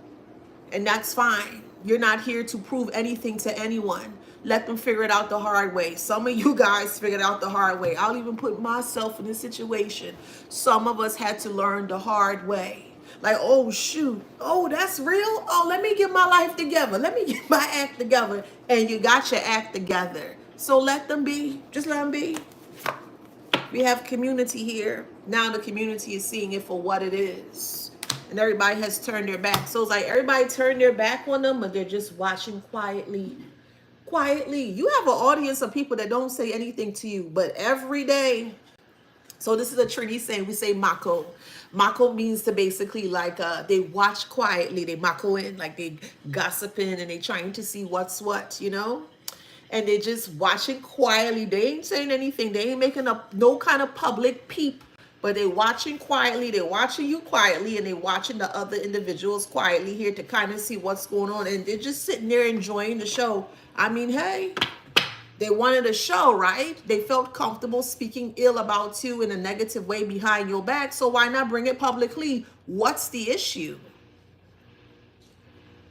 And that's fine. You're not here to prove anything to anyone. Let them figure it out the hard way. Some of you guys figured out the hard way. I'll even put myself in this situation. Some of us had to learn the hard way. Like, oh, shoot. Oh, that's real? Oh, let me get my life together. Let me get my act together. And you got your act together. So let them be. Just let them be. We have community here. Now the community is seeing it for what it is. And everybody has turned their back. So it's like everybody turned their back on them, but they're just watching quietly. Quietly. You have an audience of people that don't say anything to you, but every day. So this is a Trini saying, we say mako. Mako means to basically like they watch quietly. They mako in, like they gossiping and they trying to see what's what, you know? And they just watching quietly. They ain't saying anything. They ain't making up no kind of public peep But they watching quietly, they're watching you quietly, and they're watching the other individuals quietly here to kind of see what's going on. And they're just sitting there enjoying the show. I mean, hey, they wanted a show, right? They felt comfortable speaking ill about you in a negative way behind your back. So why not bring it publicly? What's the issue?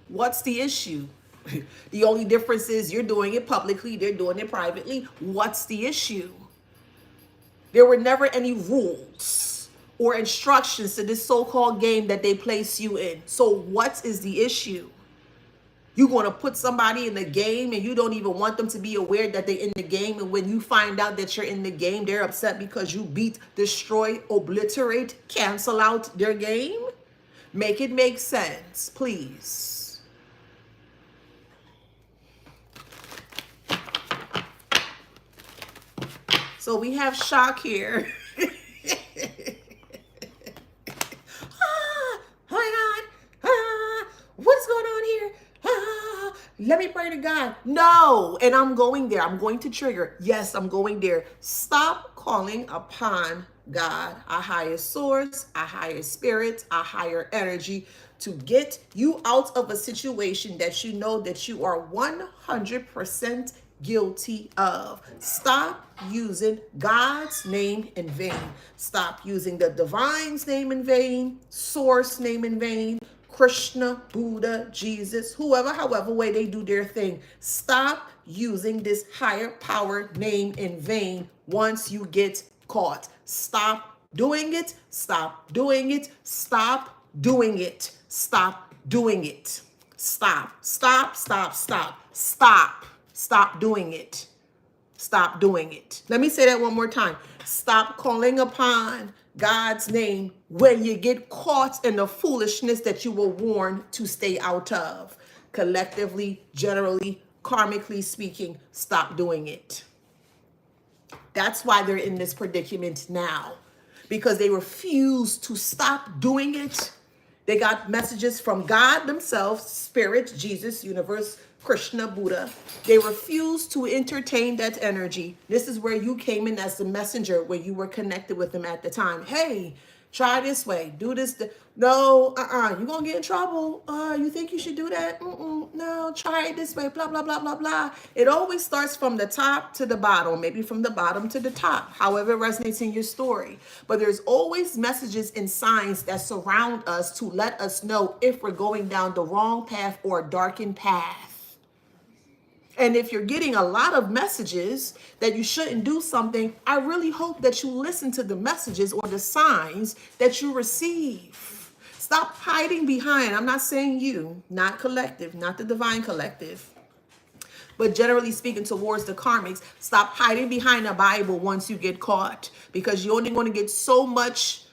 What's the issue? The only difference is you're doing it publicly, they're doing it privately. What's the issue? There were never any rules or instructions to this so-called game that they place you in. So what is the issue? You're going to put somebody in the game and you don't even want them to be aware that they're in the game. And when you find out that you're in the game, they're upset because you beat, destroy, obliterate, cancel out their game. Make it make sense, please. So we have shock here. Oh my God. What's going on here? Let me pray to God. No. And I'm going there. I'm going to trigger. Yes, I'm going there. Stop calling upon God, a higher source, a higher spirit, a higher energy to get you out of a situation that you know that you are 100% guilty of. Stop using God's name in vain. Stop using the divine's name in vain, source name in vain, Krishna, Buddha, Jesus, whoever, however way they do their thing. Stop using this higher power name in vain once you get caught. Stop doing it. Stop doing it. Stop doing it. Stop doing it. Stop. Stop. Stop. Stop. Stop. Stop doing it. Stop doing it. Let me say that one more time. Stop calling upon God's name when you get caught in the foolishness that you were warned to stay out of. Collectively, generally, karmically speaking, stop doing it. That's why they're in this predicament now, because they refuse to stop doing it. They got messages from God themselves, Spirit, Jesus, Universe, Krishna, Buddha. They refuse to entertain that energy. This is where you came in as the messenger, where you were connected with them at the time. Hey, try this way, do this. No, you're going to get in trouble. You think you should do that? No, try it this way, blah, blah, blah, blah, blah. It always starts from the top to the bottom, maybe from the bottom to the top, however it resonates in your story. But there's always messages and signs that surround us to let us know if we're going down the wrong path or a darkened path. And if you're getting a lot of messages that you shouldn't do something, I really hope that you listen to the messages or the signs that you receive. Stop hiding behind. I'm not saying you, not collective, not the divine collective, but generally speaking towards the karmics. Stop hiding behind the Bible once you get caught, because you're only going to get so much,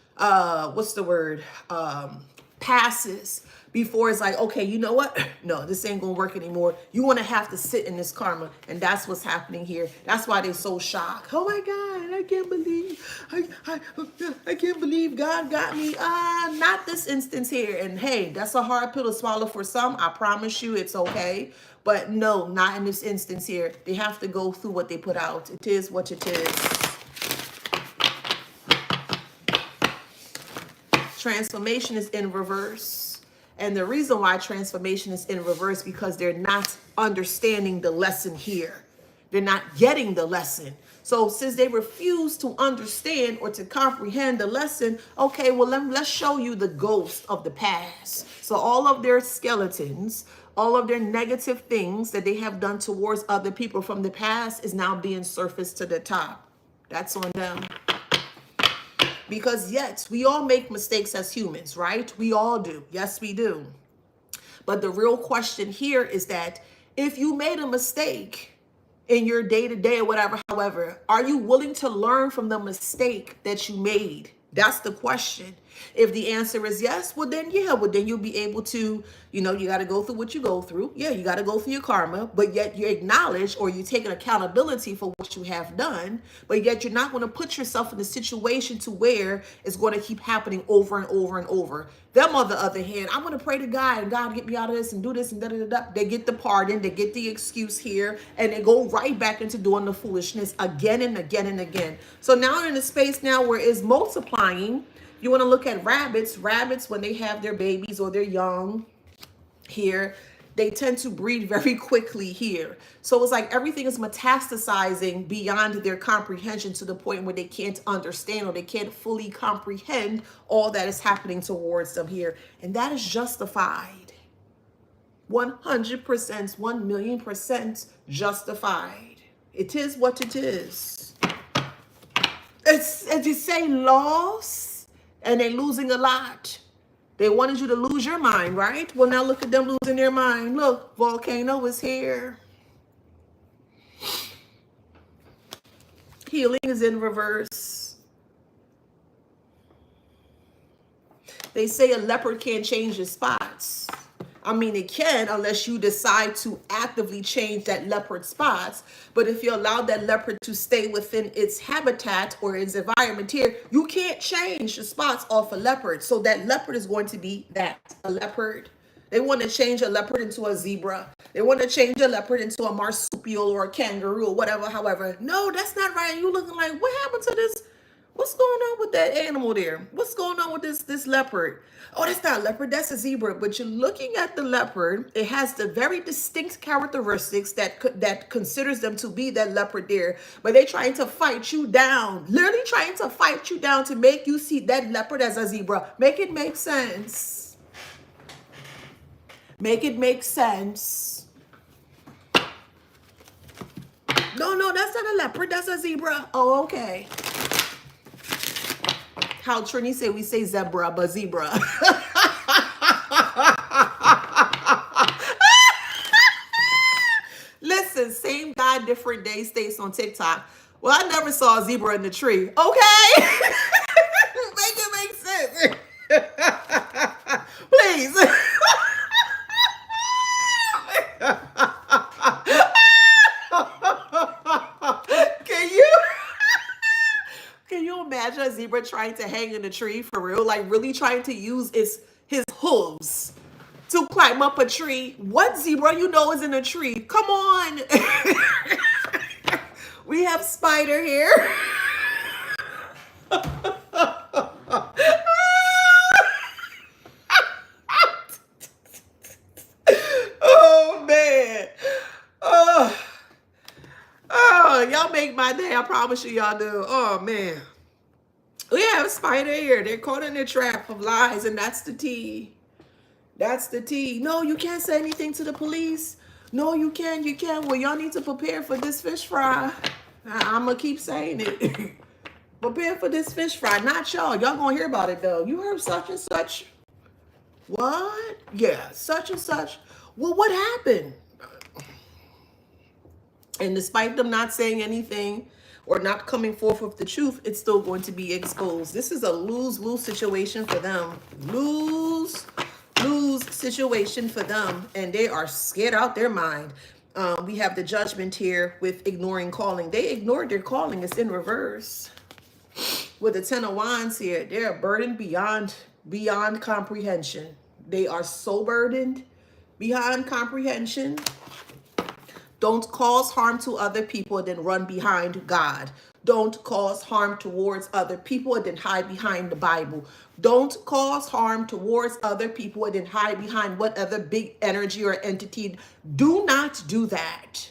passes before it's like, okay, you know what? No, this ain't gonna work anymore. You want to have to sit in this karma, and that's what's happening here. That's why they're so shocked. Oh my God, I can't believe, I can't believe God got me. Not this instance here. And hey, that's a hard pill to swallow for some. I promise you, it's okay. But no, not in this instance here. They have to go through what they put out. It is what it is. Transformation is in reverse. And the reason why transformation is in reverse, because they're not understanding the lesson here. They're not getting the lesson. So since they refuse to understand or to comprehend the lesson, okay, well, let's show you the ghost of the past. So all of their skeletons, all of their negative things that they have done towards other people from the past is now being surfaced to the top. That's on them. Because yes, we all make mistakes as humans, right? We all do. Yes, we do. But the real question here is that if you made a mistake in your day-to-day or whatever, however, are you willing to learn from the mistake that you made? That's the question. If the answer is yes, well then yeah, well then you'll be able to, you know, you got to go through what you go through. Yeah, you got to go through your karma, but yet you acknowledge or you take an accountability for what you have done, but yet you're not going to put yourself in a situation to where it's going to keep happening over and over and over. Them, on the other hand, I'm going to pray to God and God get me out of this and do this and da da da da. They get the pardon, they get the excuse here, and they go right back into doing the foolishness again and again and again. So now we're in a space now where it's multiplying. You want to look at rabbits. Rabbits, when they have their babies or their young here, they tend to breed very quickly here. So it's like everything is metastasizing beyond their comprehension to the point where they can't understand or they can't fully comprehend all that is happening towards them here. And that is justified. 100%, 1,000,000% justified. It is what it is. It's, as you say, loss, and they're losing a lot. They wanted you to lose your mind, right? Well, now look at them losing their mind. Look, volcano is here. Healing is in reverse. They say a leopard can't change his spots. I mean, it can unless you decide to actively change that leopard spots. But if you allow that leopard to stay within its habitat or its environment here, you can't change the spots off a leopard. So that leopard is going to be that, a leopard. They want to change a leopard into a zebra. They want to change a leopard into a marsupial or a kangaroo or whatever, however. No, that's not right. You looking like, what happened to this? What's going on with that animal there? What's going on with this leopard? Oh, that's not a leopard, that's a zebra. But you're looking at the leopard. It has the very distinct characteristics that considers them to be that leopard there. But they're trying to fight you down, literally trying to fight you down to make you see that leopard as a zebra. Make it make sense. Make it make sense. No, that's not a leopard, that's a zebra. Oh, okay. How Trini say we say zebra, but zebra. Listen, same guy, different day states on TikTok. Well, I never saw a zebra in the tree. Okay. Make it make sense. Please. Imagine a zebra trying to hang in a tree for real, like really trying to use his hooves to climb up a tree. What zebra you know is in a tree? Come on. We have Spider here. Oh man. Oh, y'all make my day. I promise you y'all do. Oh man. We have Spider here. They're caught in the trap of lies, and that's the tea. That's the tea. No, you can't say anything to the police. No, you can. You can. Well, y'all need to prepare for this fish fry. I'm going to keep saying it. Prepare for this fish fry. Not y'all. Y'all going to hear about it, though. You heard such and such. What? Yeah, such and such. Well, what happened? And despite them not saying anything, or not coming forth with the truth, it's still going to be exposed. This is a lose-lose situation for them. Lose situation for them. And they are scared out their mind. We have the judgment here with ignoring calling. They ignored their calling. It's in reverse. With the 10 of Wands here, they're burdened beyond comprehension. They are so burdened beyond comprehension. Don't cause harm to other people and then run behind God. Don't cause harm towards other people and then hide behind the Bible. Don't cause harm towards other people and then hide behind whatever big energy or entity. Do not do that.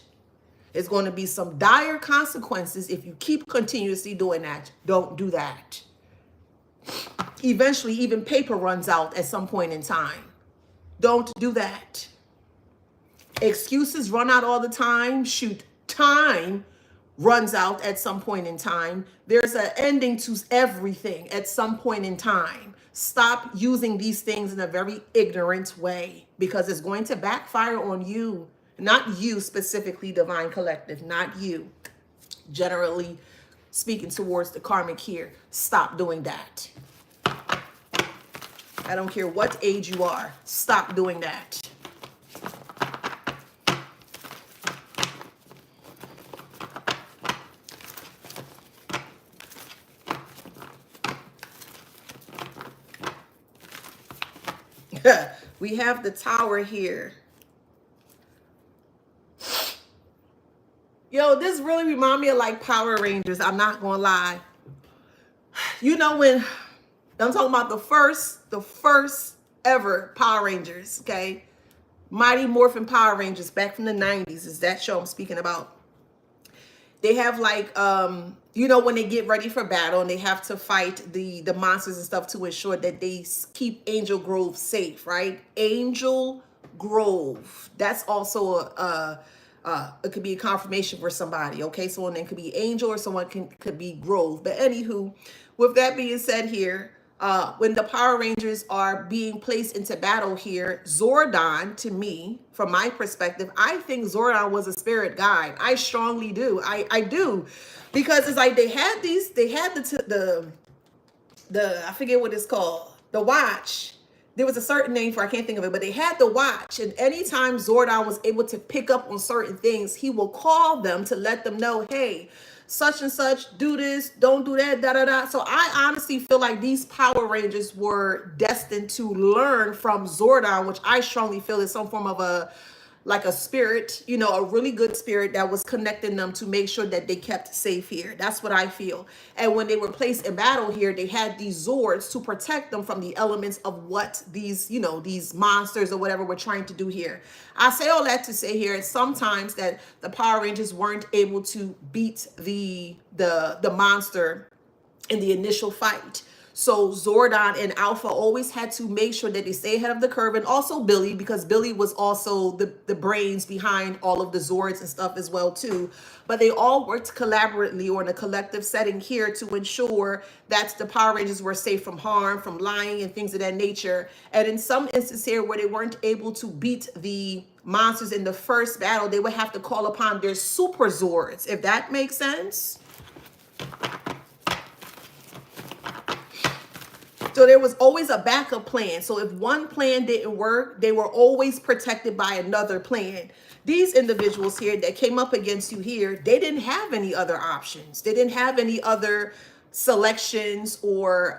There's going to be some dire consequences if you keep continuously doing that. Don't do that. Eventually, even paper runs out at some point in time. Don't do that. Excuses run out all the time. Shoot, time runs out at some point in time. There's an ending to everything at some point in time. Stop using these things in a very ignorant way because it's going to backfire on you. Not you specifically, Divine Collective, not you. Generally speaking towards the karmic here. Stop doing that. I don't care what age you are. Stop doing that. We have the Tower here. Yo, this really remind me of like Power Rangers. I'm not gonna lie. You know when I'm talking about the first ever Power Rangers, okay? Mighty Morphin Power Rangers back from the 90s is that show I'm speaking about. They have like you know, when they get ready for battle and they have to fight the monsters and stuff to ensure that they keep Angel Grove safe, right? Angel Grove. That's also it could be a confirmation for somebody, okay? Someone that could be Angel or someone could be Grove. But anywho, with that being said here, when the Power Rangers are being placed into battle here, Zordon, to me, from my perspective, I think Zordon was a spirit guide. I strongly do. I do. Because it's like they had the I forget what it's called, the watch. There was a certain name for, I can't think of it, but they had the watch. And anytime Zordon was able to pick up on certain things, he will call them to let them know, hey, such and such, do this, don't do that, da da da. So I honestly feel like these Power Rangers were destined to learn from Zordon, which I strongly feel is some form of like a spirit, you know, a really good spirit that was connecting them to make sure that they kept safe here. That's what I feel. And when they were placed in battle here, they had these Zords to protect them from the elements of what these, you know, these monsters or whatever were trying to do here. I say all that to say here, sometimes that the Power Rangers weren't able to beat the monster in the initial fight. So Zordon and Alpha always had to make sure that they stay ahead of the curve, and also Billy, because Billy was also the brains behind all of the Zords and stuff as well too. But they all worked collaboratively or in a collective setting here to ensure that the Power Rangers were safe from harm, from lying and things of that nature. And in some instances here where they weren't able to beat the monsters in the first battle, they would have to call upon their Super Zords, if that makes sense. So there was always a backup plan. So if one plan didn't work, they were always protected by another plan. These individuals here that came up against you here, they didn't have any other options. They didn't have any other selections or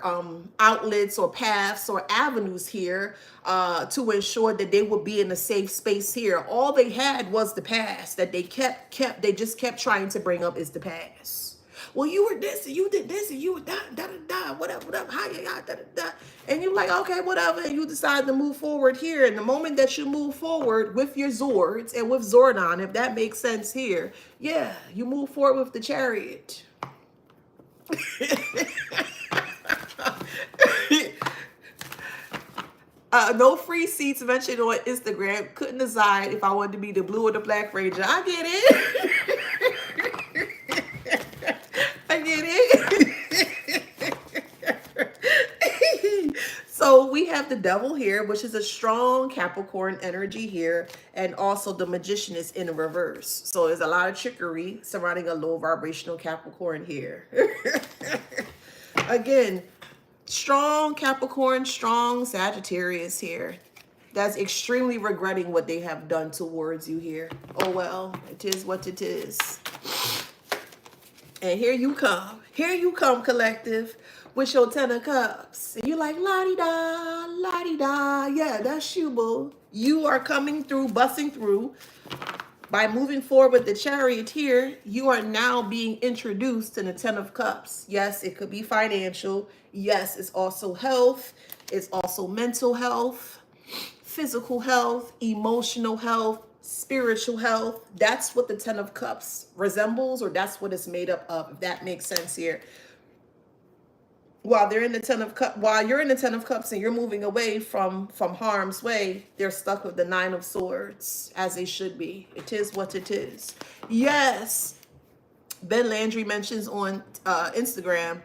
outlets or paths or avenues here to ensure that they would be in a safe space here. All they had was the past that they they just kept trying to bring up is the past. Well, you were this and you did this and you were da da da da, whatever, how you got da da da, and you're like, okay, whatever, and you decide to move forward here. And the moment that you move forward with your Zords and with Zordon, if that makes sense here, yeah, you move forward with the Chariot. No free seats mentioned on Instagram. Couldn't decide if I wanted to be the Blue or the Black Ranger. I get it. I get it. So we have the Devil here, which is a strong Capricorn energy here. And also the Magician is in reverse. So there's a lot of trickery surrounding a low vibrational Capricorn here. Again, strong Capricorn, strong Sagittarius here. That's extremely regretting what they have done towards you here. Oh, well, it is what it is. And here you come, collective, with your 10 of Cups. And you're like, la-di-da, la-di-da. Yeah, that's you, boo. You are coming through, busting through. By moving forward with the Chariot here, you are now being introduced to the 10 of Cups. Yes, it could be financial. Yes, it's also health. It's also mental health, physical health, emotional health, spiritual health. That's what the 10 of Cups resembles, or that's what it's made up of, if that makes sense here. While you're in the 10 of Cups and you're moving away from harm's way, they're stuck with the 9 of Swords, as they should be. It is what it is. Yes, Ben Landry mentions on Instagram,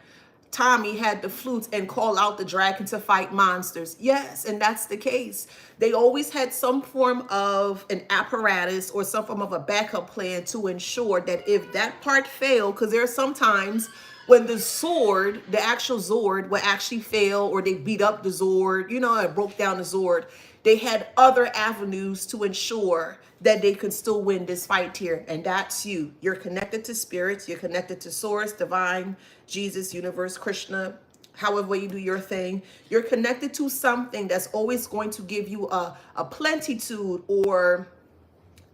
Tommy had the flutes and call out the dragon to fight monsters. Yes, and that's the case. They always had some form of an apparatus or some form of a backup plan to ensure that if that part failed, because there are sometimes when the sword, the actual Zord, would actually fail, or they beat up the Zord, you know, and broke down the Zord, they had other avenues to ensure that they could still win this fight here. And that's you. You're connected to spirits. You're connected to source, divine, Jesus, universe, Krishna, however you do your thing. You're connected to something that's always going to give you a plenitude or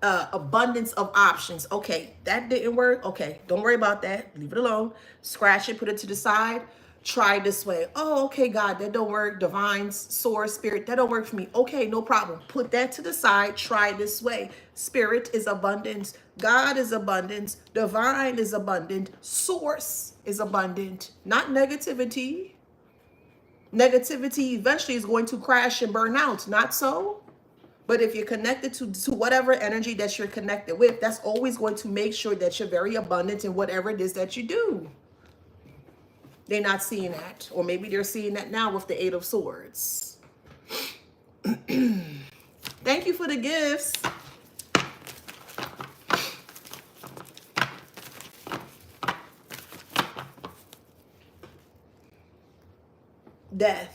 abundance of options. Okay, that didn't work. Okay, don't worry about that. Leave it alone. Scratch it, put it to the side. Try this way. Oh, okay, God, that don't work. Divine source, spirit, that don't work for me. Okay, no problem. Put that to the side. Try this way. Spirit is abundance. God is abundance. Divine is abundant. Source is abundant. Not negativity. Negativity eventually is going to crash and burn out. Not so. But if you're connected to whatever energy that you're connected with, that's always going to make sure that you're very abundant in whatever it is that you do. They're not seeing that. Or maybe they're seeing that now with the Eight of Swords. Thank you for the gifts. Death.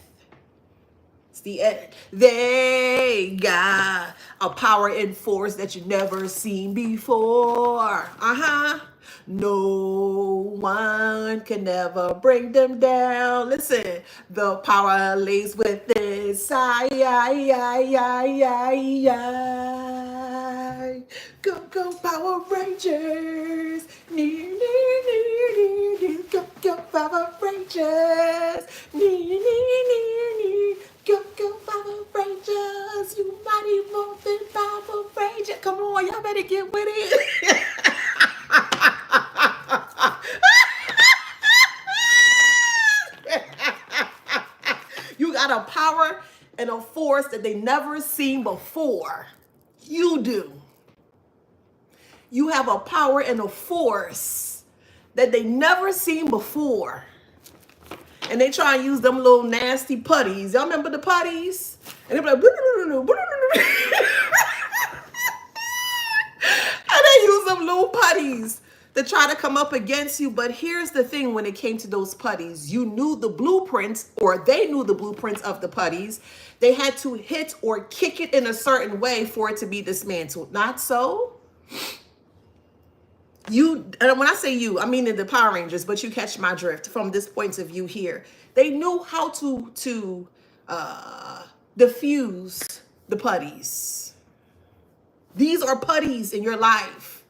The end. They got a power and force that you never seen before. No one can ever bring them down. Listen, the power lays within. Go, go, Power Rangers. Go, go, Power Rangers. Go, go, Power Rangers. You mighty morphin' Power Ranger. Come on, y'all better get with it. You got a power and a force that they never seen before. You do. You have a power and a force that they never seen before. And they try and use them little nasty putties. Y'all remember the putties? And they be like, and they use them little putties to try to come up against you. But here's the thing, when it came to those putties, you knew the blueprints, or they knew the blueprints of the putties. They had to hit or kick it in a certain way for it to be dismantled. Not so. You, and when I say you, I mean the Power Rangers, but you catch my drift from this point of view here. They knew how to diffuse the putties. These are putties in your life.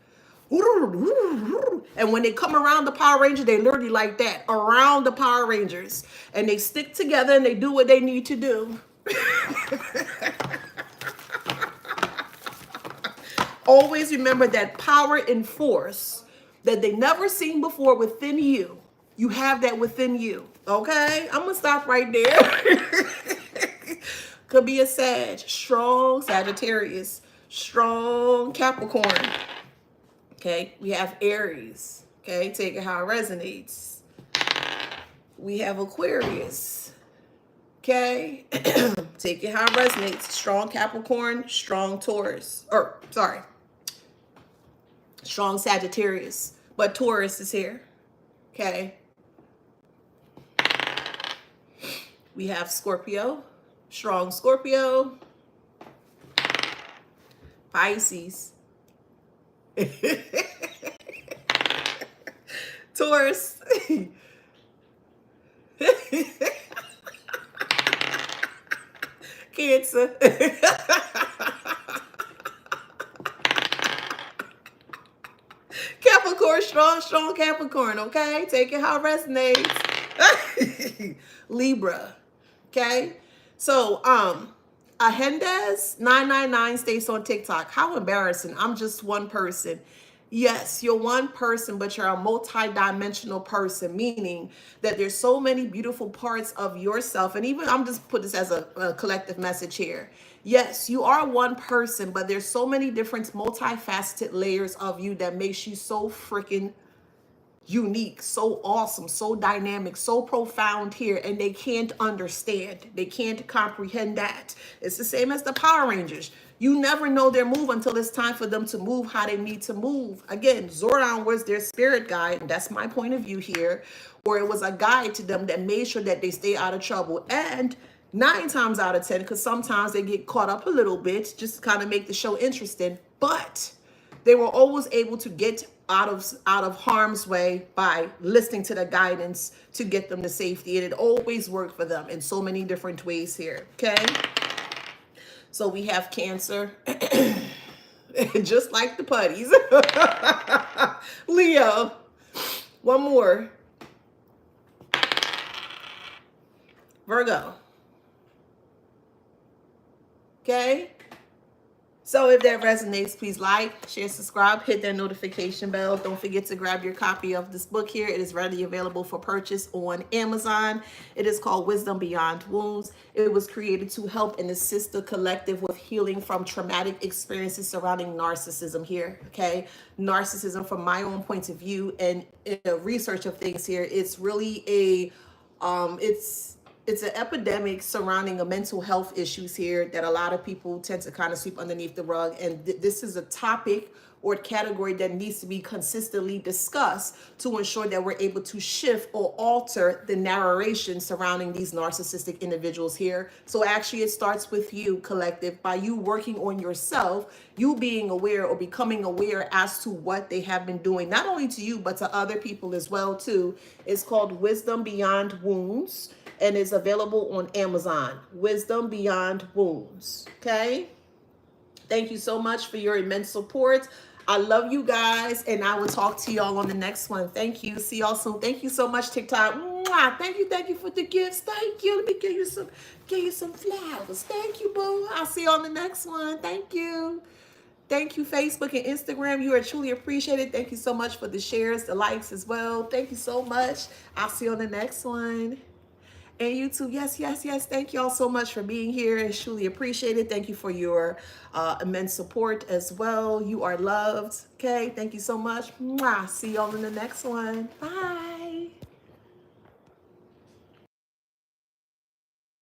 And when they come around the Power Rangers, they literally like that, around the Power Rangers. And they stick together and they do what they need to do. Always remember that power and force that they never seen before within you. You have that within you. Okay? I'm going to stop right there. Could be a Sag, strong Sagittarius, strong Capricorn. Okay? We have Aries. Okay? Take it how it resonates. We have Aquarius. Okay? Take it how it resonates. Strong Capricorn, strong Taurus. Or, sorry. Strong Sagittarius. But Taurus is here. Okay? We have Scorpio. Strong Scorpio. Pisces. Taurus. Cancer. Capricorn, strong Capricorn, okay? Take it how it resonates. Libra, okay? So, Ahendez 999 stays on TikTok. How embarrassing. I'm just one person. Yes, you're one person, but you're a multi-dimensional person, meaning that there's so many beautiful parts of yourself. And even, I'm just put this as a collective message here. Yes, you are one person, but there's so many different multifaceted layers of you that makes you so freaking unique, so awesome, so dynamic, so profound here, and they can't understand. They can't comprehend that. It's the same as the Power Rangers. You never know their move until it's time for them to move how they need to move. Again, Zordon was their spirit guide, and that's my point of view here, or it was a guide to them that made sure that they stay out of trouble. And 9 times out of 10, because sometimes they get caught up a little bit, just to kind of make the show interesting, but they were always able to get out of harm's way by listening to the guidance to get them to safety. And it always worked for them in so many different ways here. Okay. So we have Cancer, just like the putties. Leo, one more. Virgo. Okay. So if that resonates, please like, share, subscribe, hit that notification bell. Don't forget to grab your copy of this book here. It is readily available for purchase on Amazon. It is called Wisdom Beyond Wounds. It was created to help and assist the collective with healing from traumatic experiences surrounding narcissism here, okay? Narcissism, from my own point of view and in the research of things here, it's really a, it's an epidemic surrounding a mental health issues here that a lot of people tend to kind of sweep underneath the rug. And this is a topic or category that needs to be consistently discussed to ensure that we're able to shift or alter the narration surrounding these narcissistic individuals here. So actually it starts with you, collective, by you working on yourself, you being aware or becoming aware as to what they have been doing, not only to you, but to other people as well too. It's called Wisdom Beyond Wounds, and is available on Amazon. Wisdom Beyond Wounds. Okay. Thank you so much for your immense support. I love you guys, and I will talk to y'all on the next one. Thank you. See y'all soon. Thank you so much, TikTok. Mwah. Thank you for the gifts. Thank you. Let me give you some flowers. Thank you, boo. I'll see you on the next one. Thank you. Thank you, Facebook and Instagram. You are truly appreciated. Thank you so much for the shares, the likes as well. Thank you so much. I'll see you on the next one. And YouTube, yes. Thank you all so much for being here. It's truly appreciated. Thank you for your immense support as well. You are loved. Okay, thank you so much. Mwah. See y'all in the next one. Bye.